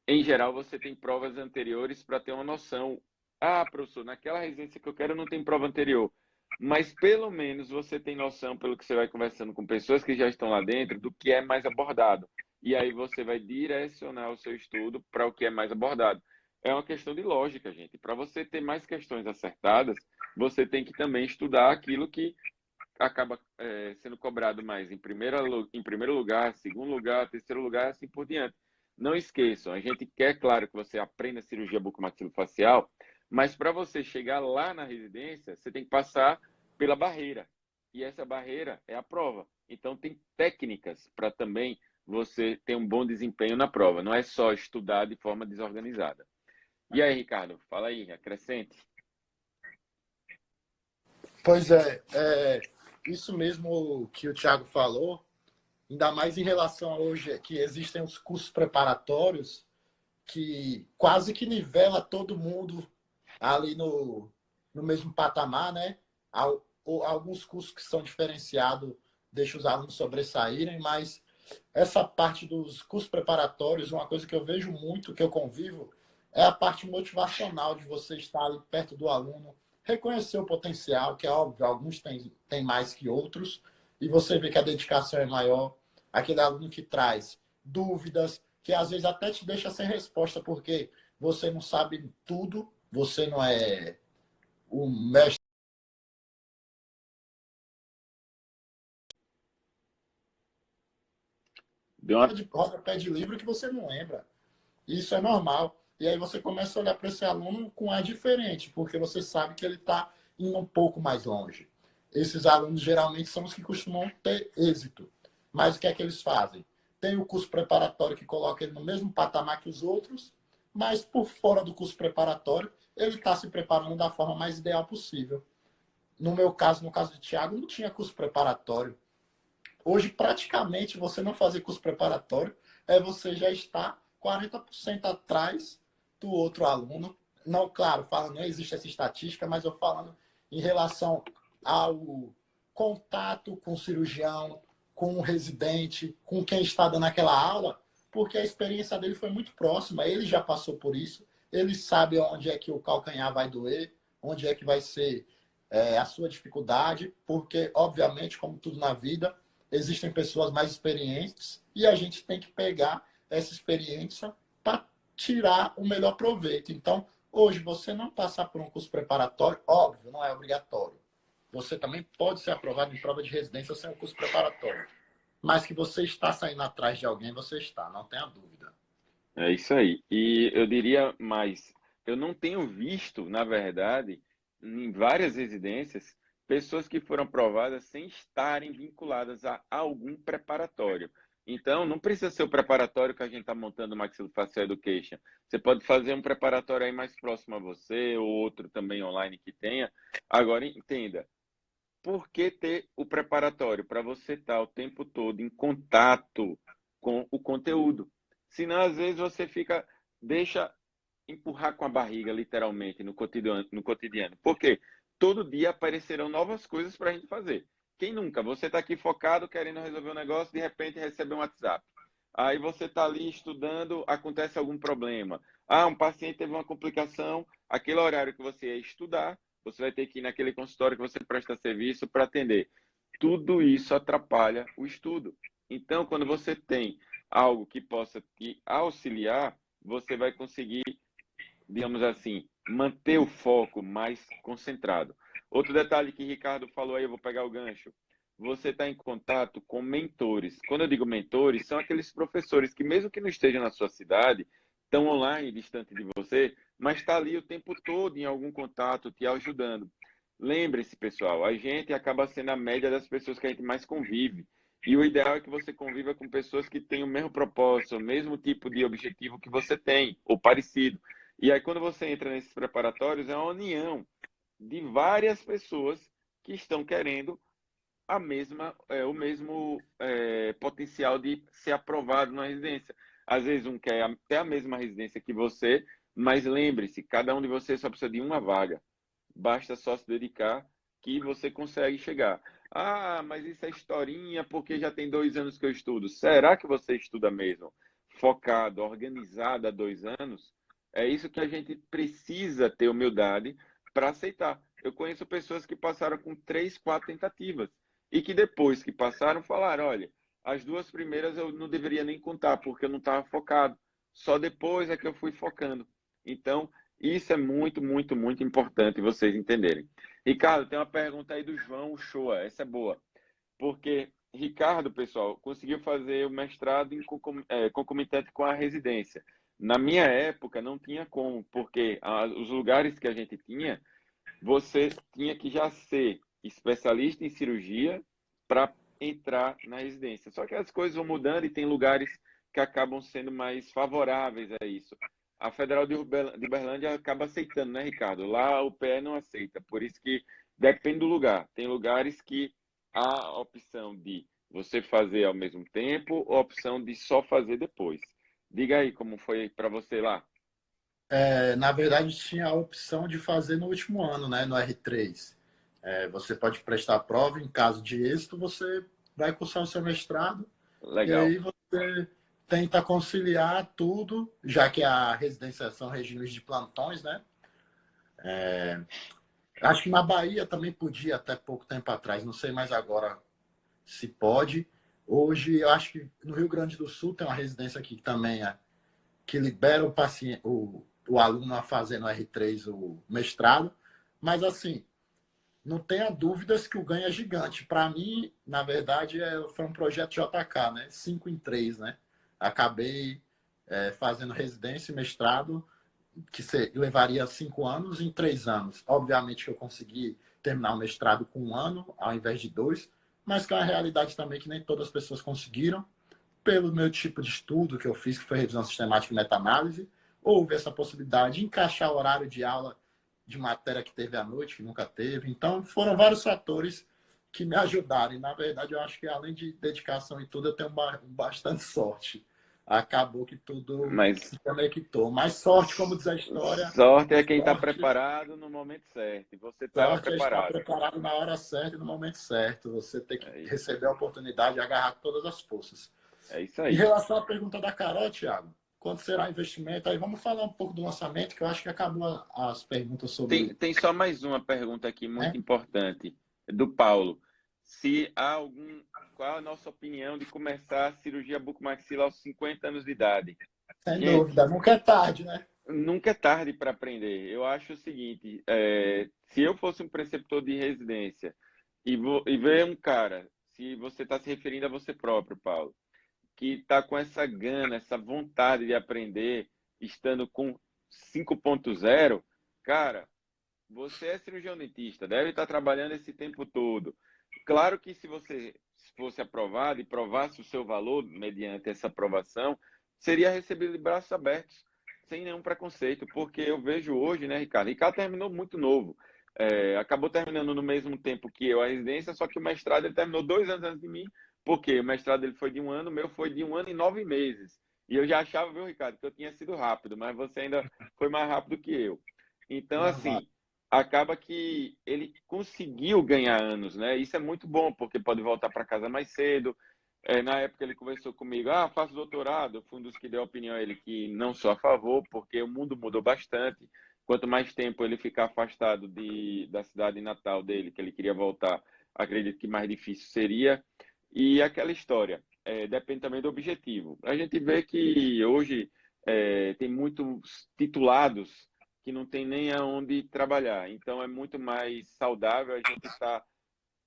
em geral você tem provas anteriores para ter uma noção. Ah, professor, naquela residência que eu quero não tem prova anterior. Mas pelo menos você tem noção, pelo que você vai conversando com pessoas que já estão lá dentro, do que é mais abordado. E aí você vai direcionar o seu estudo para o que é mais abordado. É uma questão de lógica, gente. Para você ter mais questões acertadas, você tem que também estudar aquilo que acaba sendo cobrado mais em primeiro lugar, segundo lugar, terceiro lugar, assim por diante. Não esqueçam, a gente quer, claro, que você aprenda cirurgia bucomaxilofacial, mas para você chegar lá na residência, você tem que passar pela barreira. E essa barreira é a prova. Então, tem técnicas para também você ter um bom desempenho na prova. Não é só estudar de forma desorganizada. E aí, Ricardo, fala aí, acrescente. Pois isso mesmo que o Thiago falou, ainda mais em relação a hoje que existem os cursos preparatórios que quase que nivela todo mundo ali no mesmo patamar, né? Alguns cursos que são diferenciados deixam os alunos sobressaírem, mas essa parte dos cursos preparatórios, uma coisa que eu vejo muito, que eu convivo, é a parte motivacional de você estar ali perto do aluno, reconhecer o potencial, que é óbvio, alguns têm mais que outros, e você vê que a dedicação é maior. Aquele aluno que traz dúvidas, que às vezes até te deixa sem resposta, porque você não sabe tudo, você não é o mestre Deu uma... de rodapé de livro que você não lembra. Isso é normal. E aí você começa a olhar para esse aluno com ar diferente, porque você sabe que ele está indo um pouco mais longe. Esses alunos geralmente são os que costumam ter êxito. Mas o que é que eles fazem? Tem o curso preparatório que coloca ele no mesmo patamar que os outros, mas por fora do curso preparatório, ele está se preparando da forma mais ideal possível. No meu caso, no caso de Tiago, não tinha curso preparatório. Hoje, praticamente, você não fazer curso preparatório é você já estar 40% atrás do outro aluno. Não, claro, falando, não existe essa estatística, mas eu falando em relação ao contato com o cirurgião, com o residente, com quem está dando aquela aula, porque a experiência dele foi muito próxima, ele já passou por isso, ele sabe onde é que o calcanhar vai doer, onde é que vai ser a sua dificuldade, porque, obviamente, como tudo na vida, existem pessoas mais experientes e a gente tem que pegar essa experiência para tirar o melhor proveito. Então, hoje, você não passar por um curso preparatório, óbvio, não é obrigatório. Você também pode ser aprovado em prova de residência sem um curso preparatório. Mas que você está saindo atrás de alguém, você está, não tenha dúvida. É isso aí. E eu diria mais, eu não tenho visto, na verdade, em várias residências, pessoas que foram aprovadas sem estarem vinculadas a algum preparatório. Então, não precisa ser o preparatório que a gente está montando o Maxilofacial Education. Você pode fazer um preparatório aí mais próximo a você, ou outro também online que tenha. Agora, entenda, por que ter o preparatório? Para você estar o tempo todo em contato com o conteúdo. Senão, às vezes, você deixa empurrar com a barriga, literalmente, no cotidiano. No cotidiano. Por quê? Todo dia aparecerão novas coisas para a gente fazer. Quem nunca? Você está aqui focado, querendo resolver um negócio, de repente recebe um WhatsApp. Aí você está ali estudando, acontece algum problema. Ah, um paciente teve uma complicação, aquele horário que você ia estudar, você vai ter que ir naquele consultório que você presta serviço para atender. Tudo isso atrapalha o estudo. Então, quando você tem algo que possa te auxiliar, você vai conseguir, digamos assim, manter o foco mais concentrado. Outro detalhe que Ricardo falou aí, eu vou pegar o gancho. Você está em contato com mentores. Quando eu digo mentores, são aqueles professores que, mesmo que não estejam na sua cidade, estão online, distante de você, mas está ali o tempo todo em algum contato, te ajudando. Lembre-se, pessoal, a gente acaba sendo a média das pessoas que a gente mais convive. E o ideal é que você conviva com pessoas que têm o mesmo propósito, o mesmo tipo de objetivo que você tem, ou parecido. E aí, quando você entra nesses preparatórios, é uma união de várias pessoas que estão querendo o mesmo potencial de ser aprovado na residência. Às vezes um quer até a mesma residência que você, mas lembre-se, cada um de vocês só precisa de uma vaga. Basta só se dedicar que você consegue chegar. Ah, mas isso é historinha porque já tem 2 anos que eu estudo. Será que você estuda mesmo? Focado, organizado há 2 anos? É isso que a gente precisa ter humildade para aceitar. Eu conheço pessoas que passaram com 3, 4 tentativas e que depois que passaram falaram, olha, as 2 primeiras eu não deveria nem contar porque eu não estava focado. Só depois é que eu fui focando. Então, isso é muito, muito, muito importante vocês entenderem. Ricardo, tem uma pergunta aí do João Uchoa. Essa é boa. Porque Ricardo, pessoal, conseguiu fazer o mestrado concomitante com a residência. Na minha época, não tinha como, porque os lugares que a gente tinha, você tinha que já ser especialista em cirurgia para entrar na residência. Só que as coisas vão mudando e tem lugares que acabam sendo mais favoráveis a isso. A Federal de Uberlândia acaba aceitando, né, Ricardo? Lá o PE não aceita, por isso que depende do lugar. Tem lugares que há a opção de você fazer ao mesmo tempo ou a opção de só fazer depois. Diga aí como foi para você lá. Na verdade, tinha a opção de fazer no último ano, né, no R3. Você pode prestar a prova, em caso de êxito, você vai cursar o seu mestrado e Legal. aí você tenta conciliar tudo, já que a residência são regimes de plantões, né? Acho que na Bahia também podia até pouco tempo atrás, não sei mais agora se pode. Hoje, eu acho que no Rio Grande do Sul tem uma residência aqui também que libera o paciente, o aluno a fazer no R3 o mestrado, mas assim, não tenha dúvidas que o ganho é gigante. Para mim, na verdade, foi um projeto JK, né? 5 em 3, né? Acabei fazendo residência e mestrado, que levaria 5 anos em 3 anos. Obviamente que eu consegui terminar o mestrado com 1 ano, ao invés de 2, mas que é uma realidade também que nem todas as pessoas conseguiram. Pelo meu tipo de estudo que eu fiz, que foi revisão sistemática e meta-análise, houve essa possibilidade de encaixar o horário de aula de matéria que teve à noite, que nunca teve. Então, foram vários fatores que me ajudaram. E, na verdade, eu acho que, além de dedicação e tudo, eu tenho bastante sorte. Acabou que tudo Mas se conectou. Mas sorte, como diz a história, sorte é quem está sorte, preparado no momento certo. E você estava sorte é estar preparado. preparado na hora certa e no momento certo. Você tem que É isso. receber a oportunidade e agarrar todas as forças. É isso Em aí. relação à pergunta da Carol, Thiago, quando será o investimento? Aí vamos falar um pouco do lançamento, que eu acho que acabou as perguntas Tem, sobre. tem só mais uma pergunta aqui Né? muito importante, do Paulo. Se há algum, qual a nossa opinião de começar a cirurgia bucomaxilar aos 50 anos de idade? Sem Gente, dúvida, nunca é tarde, né? nunca é tarde para aprender. Eu acho o seguinte, se eu fosse um preceptor de residência e ver um cara, se você está se referindo a você próprio, Paulo, que está com essa gana, essa vontade de aprender, estando com 5.0, cara, você é cirurgião dentista, deve estar trabalhando esse tempo todo. Claro que se você fosse aprovado e provasse o seu valor mediante essa aprovação, seria recebido de braços abertos, sem nenhum preconceito, porque eu vejo hoje, né, Ricardo? Ricardo terminou muito novo. Acabou terminando no mesmo tempo que eu a residência, só que o mestrado ele terminou 2 anos antes de mim, porque o mestrado ele foi de 1 ano, o meu foi de 1 ano e 9 meses. E eu já achava, viu, Ricardo, que eu tinha sido rápido, mas você ainda foi mais rápido que eu. Então, Não vai. assim, acaba que ele conseguiu ganhar anos, né? Isso é muito bom, porque pode voltar para casa mais cedo. Na época ele conversou comigo, faço doutorado. Eu fui um dos que deu a opinião a ele que não sou a favor, porque o mundo mudou bastante. Quanto mais tempo ele ficar afastado da cidade natal dele, que ele queria voltar, acredito que mais difícil seria. E aquela história, depende também do objetivo. A gente vê que hoje tem muitos titulados que não tem nem aonde trabalhar. Então, é muito mais saudável a gente estar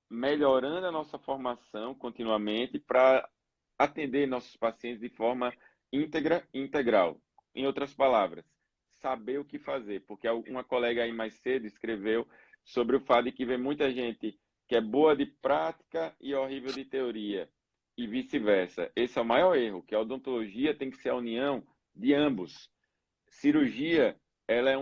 melhorando a nossa formação continuamente para atender nossos pacientes de forma íntegra e integral. Em outras palavras, saber o que fazer, porque uma colega aí mais cedo escreveu sobre o fato de que vem muita gente que é boa de prática e horrível de teoria, e vice-versa. Esse é o maior erro, que a odontologia tem que ser a união de ambos. Cirurgia, ela é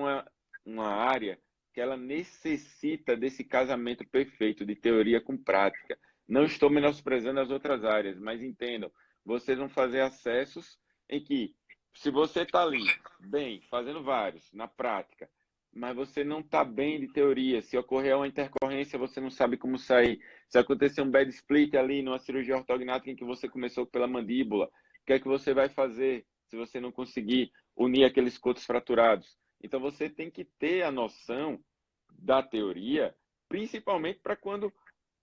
uma área que ela necessita desse casamento perfeito de teoria com prática. Não estou menosprezando as outras áreas, mas entendam, vocês vão fazer acessos em que, se você está ali, bem, fazendo vários, na prática, mas você não está bem de teoria, se ocorrer uma intercorrência, você não sabe como sair. Se acontecer um bad split ali numa cirurgia ortognática em que você começou pela mandíbula, o que é que você vai fazer se você não conseguir unir aqueles cotos fraturados? Então, você tem que ter a noção da teoria, principalmente para quando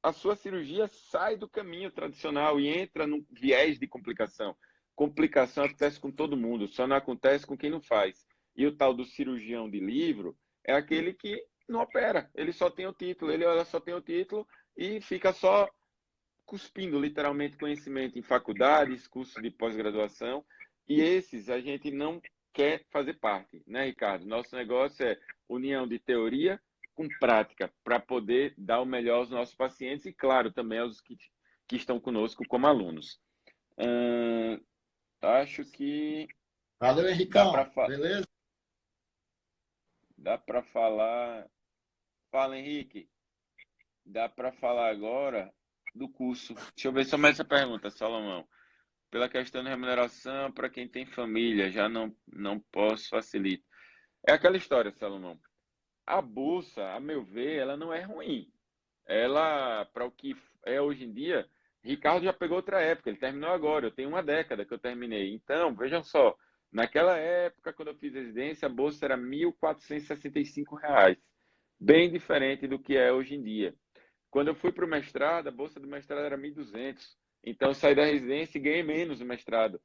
a sua cirurgia sai do caminho tradicional e entra num viés de complicação. Complicação acontece com todo mundo, só não acontece com quem não faz. E o tal do cirurgião de livro é aquele que não opera, ele só tem o título, ele olha, só tem o título e fica só cuspindo literalmente conhecimento em faculdades, cursos de pós-graduação, e esses a gente não quer fazer parte, né, Ricardo? Nosso negócio é união de teoria com prática, para poder dar o melhor aos nossos pacientes e, claro, também aos que estão conosco como alunos. Acho que Valeu, dá para Henricão. Beleza? falar. Fala, Henrique. Dá para falar agora do curso. Deixa eu ver só mais essa pergunta, Salomão. Pela questão de remuneração, para quem tem família, já não posso facilitar. É aquela história, Salomão. A bolsa, a meu ver, ela não é ruim. Ela, para o que é hoje em dia, Ricardo já pegou outra época, ele terminou agora, eu tenho uma década que eu terminei. Então, vejam só, naquela época, quando eu fiz residência, a bolsa era R$ 1.465, bem diferente do que é hoje em dia. Quando eu fui para o mestrado, a bolsa do mestrado era 1.200. Então, eu saí da residência e ganhei menos no mestrado.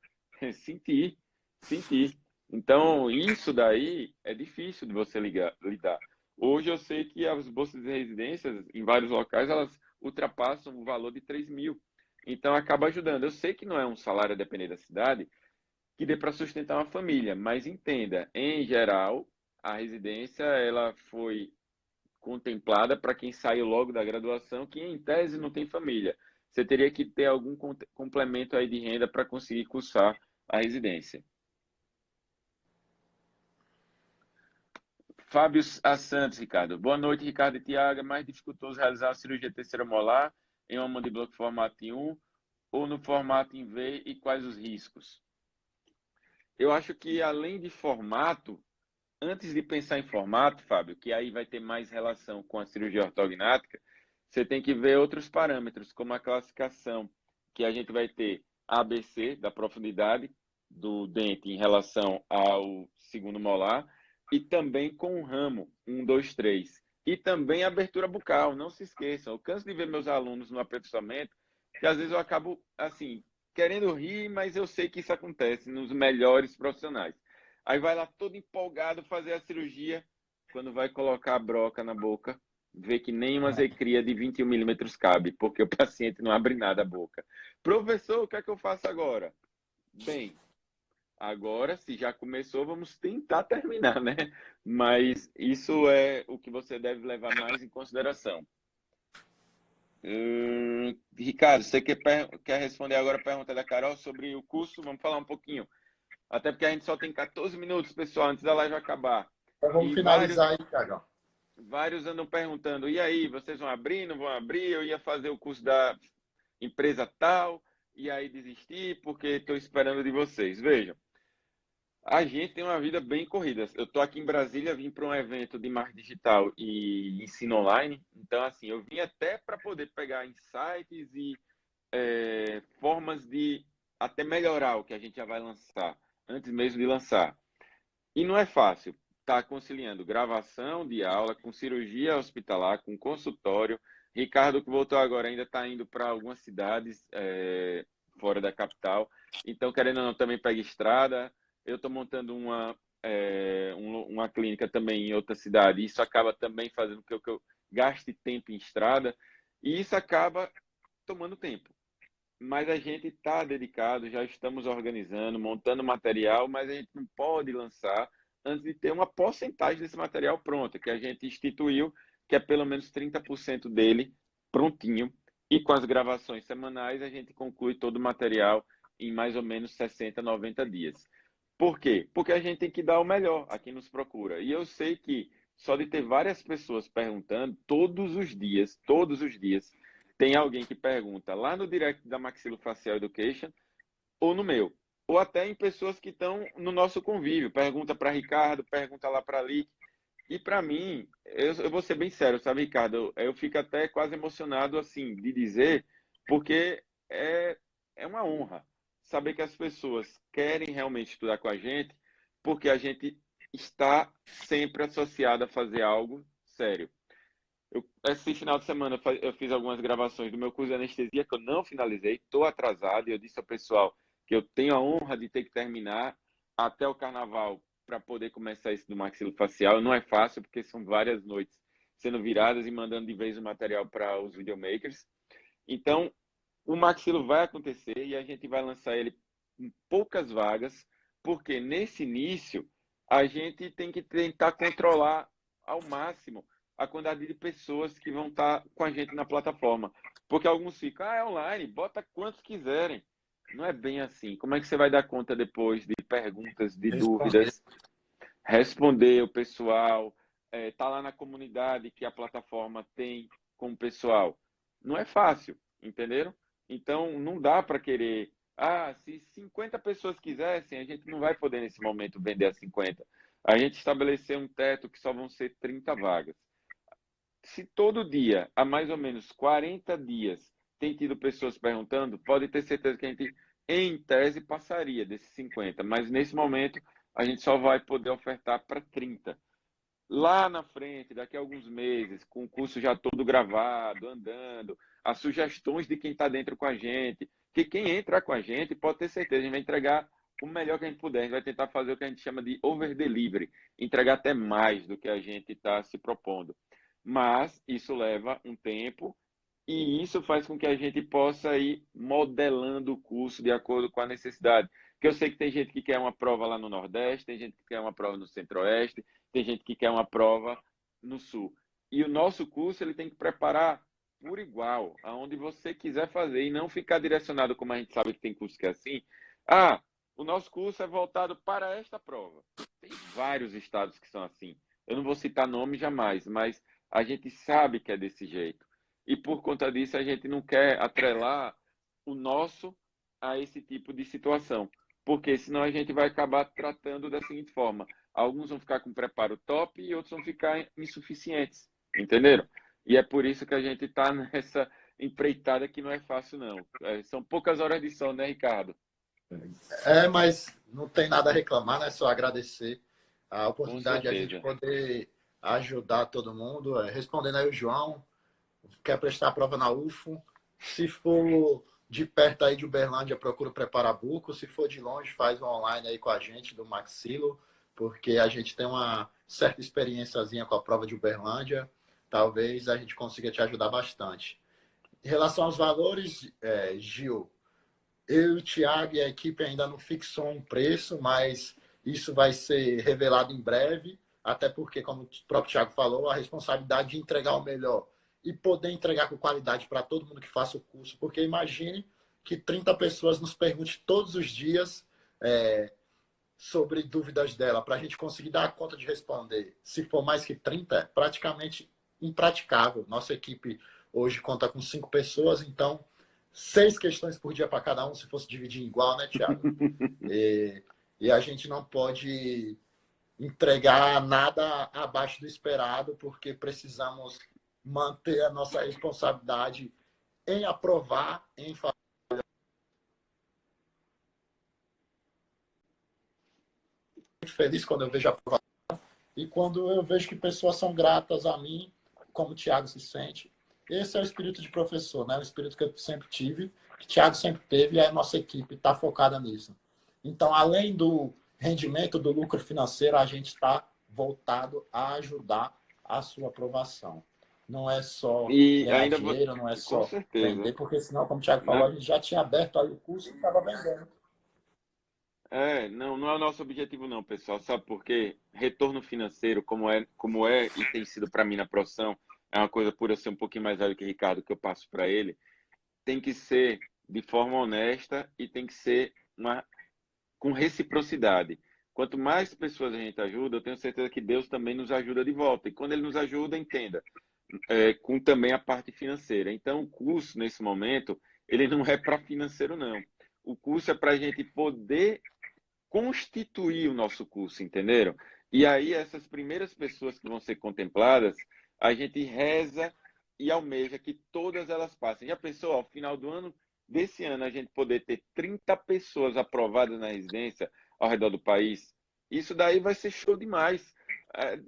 Senti, senti. Então, isso daí é difícil de você lidar. Hoje eu sei que as bolsas de residências, em vários locais, elas ultrapassam o valor de 3 mil. Então, acaba ajudando. Eu sei que não é um salário a depender da cidade que dê para sustentar uma família, mas entenda, em geral, a residência ela foi contemplada para quem saiu logo da graduação, que em tese não tem família. Você teria que ter algum complemento aí de renda para conseguir cursar a residência. Fábio A. Santos, Ricardo. Boa noite, Ricardo e Tiago. É mais dificultoso realizar a cirurgia terceira molar em uma mandíbula com formato em 1 ou no formato em V e quais os riscos? Eu acho que além de formato, antes de pensar em formato, Fábio, que aí vai ter mais relação com a cirurgia ortognática, você tem que ver outros parâmetros, como a classificação, que a gente vai ter ABC, da profundidade do dente em relação ao segundo molar, e também com o ramo 1, 2, 3. E também a abertura bucal, não se esqueçam. Eu canso de ver meus alunos no aperfeiçoamento, que às vezes eu acabo, assim, querendo rir, mas eu sei que isso acontece nos melhores profissionais. Aí vai lá todo empolgado fazer a cirurgia, quando vai colocar a broca na boca, vê que nem uma zecria de 21 milímetros cabe, porque o paciente não abre nada a boca. Professor, o que é que eu faço agora? Bem, agora, se já começou, vamos tentar terminar, né? Mas isso é o que você deve levar mais em consideração. Ricardo, você quer responder agora a pergunta da Carol sobre o curso? Vamos falar um pouquinho. Até porque a gente só tem 14 minutos, pessoal, antes da live acabar. Então vamos E vários, finalizar aí, Thiagão. vários andam perguntando, e aí, vocês vão abrir, não vão abrir? Eu ia fazer o curso da empresa tal, e aí desisti porque estou esperando de vocês. Vejam, a gente tem uma vida bem corrida. Eu estou aqui em Brasília, vim para um evento de marketing digital e ensino online. Então, assim, eu vim até para poder pegar insights e formas de até melhorar o que a gente já vai lançar, antes mesmo de lançar. E não é fácil estar conciliando gravação de aula com cirurgia hospitalar, com consultório. Ricardo, que voltou agora, ainda está indo para algumas cidades fora da capital. Então, querendo ou não, também pega estrada. Eu estou montando uma uma clínica também em outra cidade. Isso acaba também fazendo com que eu gaste tempo em estrada e isso acaba tomando tempo. Mas a gente está dedicado, já estamos organizando, montando material, mas a gente não pode lançar antes de ter uma porcentagem desse material pronto, que a gente instituiu, que é pelo menos 30% dele prontinho. E com as gravações semanais, a gente conclui todo o material em mais ou menos 60, 90 dias. Por quê? Porque a gente tem que dar o melhor a quem nos procura. E eu sei que só de ter várias pessoas perguntando, todos os dias, tem alguém que pergunta lá no direct da Maxilofacial Education ou no meu. Ou até em pessoas que estão no nosso convívio. Pergunta para Ricardo, pergunta lá para ali. E para mim, eu vou ser bem sério, sabe, Ricardo? Eu fico até quase emocionado, assim, de dizer, porque é uma honra saber que as pessoas querem realmente estudar com a gente, porque a gente está sempre associado a fazer algo sério. Esse final de semana eu fiz algumas gravações do meu curso de anestesia que eu não finalizei, estou atrasado e eu disse ao pessoal que eu tenho a honra de ter que terminar até o carnaval para poder começar isso do maxilofacial. Não é fácil porque são várias noites sendo viradas e mandando de vez o material para os videomakers. Então, o maxilo vai acontecer e a gente vai lançar ele em poucas vagas, porque nesse início a gente tem que tentar controlar ao máximo a quantidade de pessoas que vão estar com a gente na plataforma. Porque alguns ficam, é online, bota quantos quiserem. Não é bem assim. Como é que você vai dar conta depois de perguntas, de Responder. dúvidas, responder o pessoal, tá lá na comunidade que a plataforma tem com o pessoal? Não é fácil, entenderam? Então, não dá para querer. Ah, se 50 pessoas quisessem, a gente não vai poder nesse momento vender a 50. A gente estabeleceu um teto que só vão ser 30 vagas. Se todo dia, há mais ou menos 40 dias, tem tido pessoas perguntando, pode ter certeza que a gente, em tese, passaria desses 50, mas nesse momento a gente só vai poder ofertar para 30. Lá na frente, daqui a alguns meses, com o curso já todo gravado, andando, as sugestões de quem está dentro com a gente, que quem entra com a gente pode ter certeza, a gente vai entregar o melhor que a gente puder, a gente vai tentar fazer o que a gente chama de over delivery, entregar até mais do que a gente está se propondo. Mas isso leva um tempo e isso faz com que a gente possa ir modelando o curso de acordo com a necessidade. Porque eu sei que tem gente que quer uma prova lá no Nordeste, tem gente que quer uma prova no Centro-Oeste, tem gente que quer uma prova no Sul. E o nosso curso ele tem que preparar por igual, aonde você quiser fazer, e não ficar direcionado, como a gente sabe que tem curso que é assim. Ah, o nosso curso é voltado para esta prova. Tem vários estados que são assim. Eu não vou citar nome jamais, mas a gente sabe que é desse jeito. E por conta disso, a gente não quer atrelar o nosso a esse tipo de situação. Porque senão a gente vai acabar tratando da seguinte forma: alguns vão ficar com preparo top e outros vão ficar insuficientes. Entenderam? E é por isso que a gente está nessa empreitada que não é fácil, não. São poucas horas de sono, né, Ricardo? Mas não tem nada a reclamar, né? Só agradecer a Com oportunidade de a gente certeza. poder ajudar todo mundo. Respondendo aí o João, quer prestar a prova na UFO. Se for de perto aí de Uberlândia, procura o Preparabuco. Se for de longe, faz um online aí com a gente do Maxilo, porque a gente tem uma certa experiênciazinha com a prova de Uberlândia. Talvez a gente consiga te ajudar bastante. Em relação aos valores, Gil, eu, o Thiago e a equipe ainda não fixou um preço, mas isso vai ser revelado em breve, até porque, como o próprio Thiago falou, a responsabilidade de entregar o melhor e poder entregar com qualidade para todo mundo que faça o curso, porque imagine que 30 pessoas nos perguntem todos os dias sobre dúvidas dela, para a gente conseguir dar conta de responder. Se for mais que 30, é praticamente impraticável. Nossa equipe hoje conta com 5 pessoas, então 6 questões por dia para cada um, se fosse dividir igual, né, Thiago? E a gente não pode entregar nada abaixo do esperado, porque precisamos manter a nossa responsabilidade em aprovar, em fazer. Muito feliz quando eu vejo a aprovação e quando eu vejo que pessoas são gratas a mim, como o Thiago se sente. Esse é o espírito de professor, né? O espírito que eu sempre tive, que o Thiago sempre teve, e a nossa equipe está focada nisso. Então, além do rendimento do lucro financeiro, a gente está voltado a ajudar a sua aprovação. Não é só E ganhar ainda, dinheiro, não é com só certeza, vender, porque senão, como o Thiago falou, na a gente já tinha aberto aí o curso e estava vendendo. Não, não é o nosso objetivo não, pessoal. Sabe por quê? Retorno financeiro, como é e tem sido para mim na profissão, é uma coisa por eu ser um pouquinho mais velho que o Ricardo, que eu passo para ele, tem que ser de forma honesta e tem que ser com reciprocidade. Quanto mais pessoas a gente ajuda, eu tenho certeza que Deus também nos ajuda de volta. E quando Ele nos ajuda, entenda, com também a parte financeira. Então, o curso, nesse momento, ele não é para financeiro, não. O curso é para a gente poder constituir o nosso curso, entenderam? E aí, essas primeiras pessoas que vão ser contempladas, a gente reza e almeja que todas elas passem. Já pensou, ao final do ano, desse ano, a gente poder ter 30 pessoas aprovadas na residência ao redor do país? Isso daí vai ser show demais.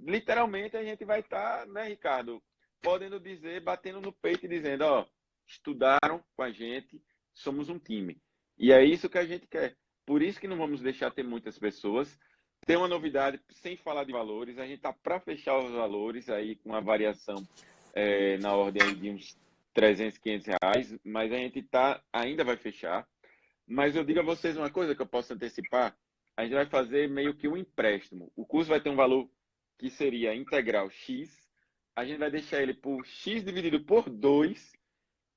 Literalmente, a gente vai estar, né, Ricardo, podendo dizer, batendo no peito e dizendo, ó, estudaram com a gente, somos um time. E é isso que a gente quer. Por isso que não vamos deixar ter muitas pessoas. Tem uma novidade, sem falar de valores, a gente está para fechar os valores aí com uma variação na ordem aí de uns 300, 500 reais, mas a gente ainda vai fechar. Mas eu digo a vocês uma coisa que eu posso antecipar, a gente vai fazer meio que um empréstimo. O curso vai ter um valor que seria integral X, a gente vai deixar ele por X dividido por 2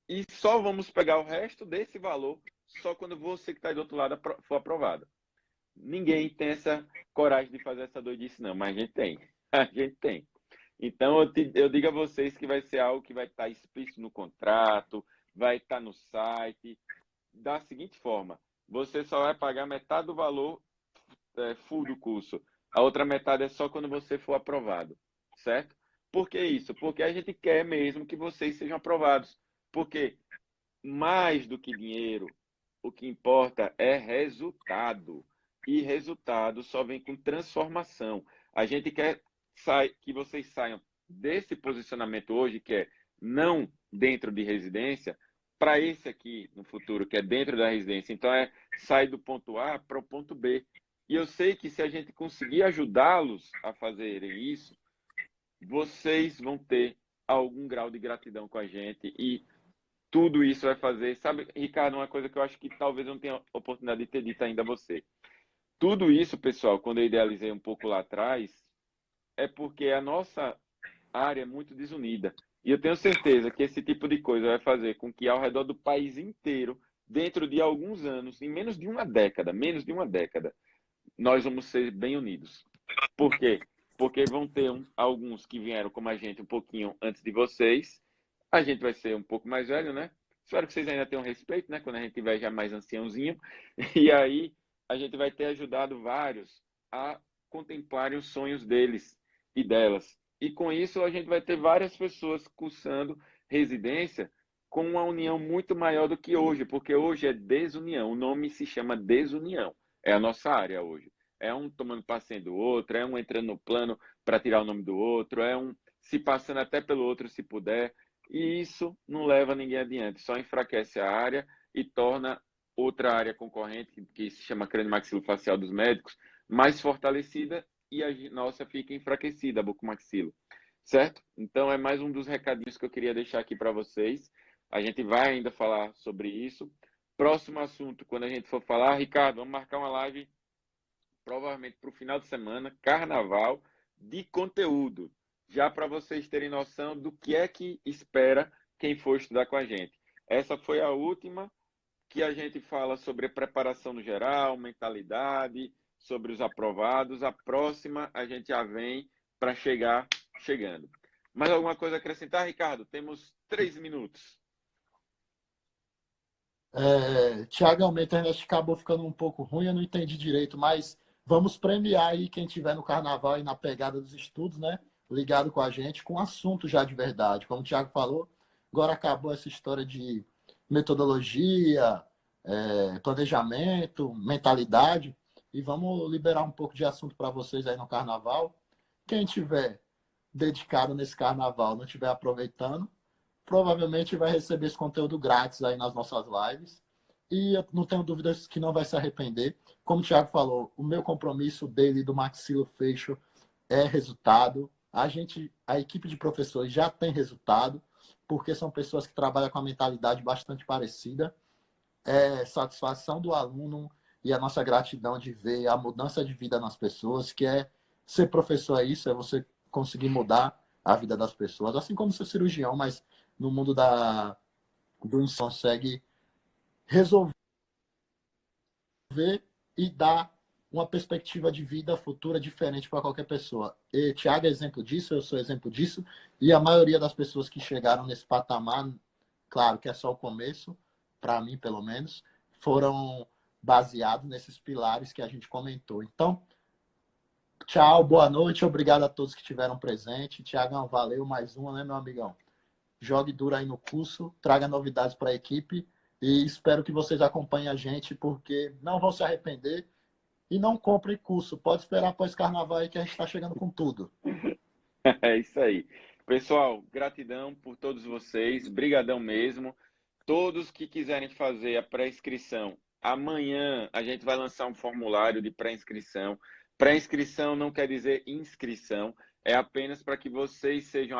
e só vamos pegar o resto desse valor só quando você que está do outro lado for aprovado. Ninguém tem essa coragem de fazer essa doidice, não, mas a gente tem. A gente tem. Então, eu digo a vocês que vai ser algo que vai estar explícito no contrato, vai estar no site, da seguinte forma: você só vai pagar metade do valor full do curso. A outra metade é só quando você for aprovado, certo? Por que isso? Porque a gente quer mesmo que vocês sejam aprovados. Porque mais do que dinheiro, o que importa é resultado. E resultado só vem com transformação. A gente quer que vocês saiam desse posicionamento hoje, que é não dentro de residência, para esse aqui no futuro, que é dentro da residência. Então, sair do ponto A para o ponto B. E eu sei que se a gente conseguir ajudá-los a fazerem isso, vocês vão ter algum grau de gratidão com a gente e tudo isso vai fazer. Sabe, Ricardo, uma coisa que eu acho que talvez eu não tenha oportunidade de ter dito ainda a você. Tudo isso, pessoal, quando eu idealizei um pouco lá atrás, é porque a nossa área é muito desunida. E eu tenho certeza que esse tipo de coisa vai fazer com que ao redor do país inteiro, dentro de alguns anos, em menos de uma década, nós vamos ser bem unidos. Por quê? Porque vão ter alguns que vieram como a gente um pouquinho antes de vocês. A gente vai ser um pouco mais velho, né? Espero que vocês ainda tenham respeito, né? Quando a gente tiver já mais anciãozinho. E aí a gente vai ter ajudado vários a contemplarem os sonhos deles e delas. E com isso a gente vai ter várias pessoas cursando residência com uma união muito maior do que hoje, porque hoje é desunião. O nome se chama desunião. É a nossa área hoje. É um tomando paciente do outro, é um entrando no plano para tirar o nome do outro, é um se passando até pelo outro se puder. E isso não leva ninguém adiante, só enfraquece a área e torna outra área concorrente, que se chama craniomaxilofacial dos médicos, mais fortalecida e a nossa fica enfraquecida, a bucomaxilo, certo? Então é mais um dos recadinhos que eu queria deixar aqui para vocês. A gente vai ainda falar sobre isso. Próximo assunto, quando a gente for falar, Ricardo, vamos marcar uma live provavelmente para o final de semana, carnaval, de conteúdo, já para vocês terem noção do que é que espera quem for estudar com a gente. Essa foi a última que a gente fala sobre preparação no geral, mentalidade, sobre os aprovados. A próxima a gente já vem para chegar chegando. Mais alguma coisa a acrescentar, Ricardo? Temos 3 minutos. Tiagão, minha internet acabou ficando um pouco ruim, eu não entendi direito, mas vamos premiar aí quem tiver no carnaval e na pegada dos estudos, né? Ligado com a gente, com assunto já de verdade. Como o Thiago falou, agora acabou essa história de metodologia, planejamento, mentalidade, e vamos liberar um pouco de assunto para vocês aí no carnaval. Quem tiver dedicado nesse carnaval, não estiver aproveitando, provavelmente vai receber esse conteúdo grátis aí nas nossas lives. e eu não tenho dúvidas que não vai se arrepender. Como o Thiago falou, o meu compromisso dele e do Maxilo Fecho é resultado. A equipe de professores já tem resultado, porque são pessoas que trabalham com a mentalidade bastante parecida. É satisfação do aluno e a nossa gratidão de ver a mudança de vida nas pessoas, que é ser professor é isso, é você conseguir mudar a vida das pessoas, assim como ser cirurgião, mas no mundo do ensino consegue resolver e dar uma perspectiva de vida futura diferente para qualquer pessoa. E Thiago é exemplo disso, eu sou exemplo disso, e a maioria das pessoas que chegaram nesse patamar, claro que é só o começo, para mim pelo menos, foram baseados nesses pilares que a gente comentou. Então, tchau, boa noite, obrigado a todos que tiveram presente. Thiagão, valeu, mais uma, né, meu amigão? Jogue duro aí no curso, traga novidades para a equipe e espero que vocês acompanhem a gente, porque não vão se arrepender e não comprem curso. Pode esperar após carnaval aí que a gente está chegando com tudo. É isso aí. Pessoal, gratidão por todos vocês, brigadão mesmo. Todos que quiserem fazer a pré-inscrição, amanhã a gente vai lançar um formulário de pré-inscrição. Pré-inscrição não quer dizer inscrição, é apenas para que vocês sejam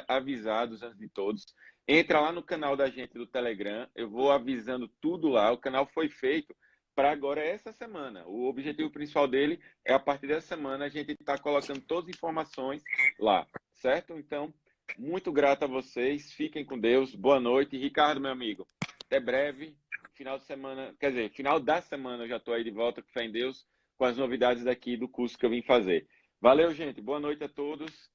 avisados antes de todos. Entra lá no canal da gente do Telegram, eu vou avisando tudo lá. O canal foi feito para agora essa semana. O objetivo principal dele é a partir dessa semana a gente está colocando todas as informações lá, certo? Então, muito grato a vocês, fiquem com Deus, boa noite. Ricardo, meu amigo, até breve. Final de semana, quer dizer, final da semana eu já estou aí de volta, com fé em Deus, com as novidades daqui do curso que eu vim fazer. Valeu, gente, boa noite a todos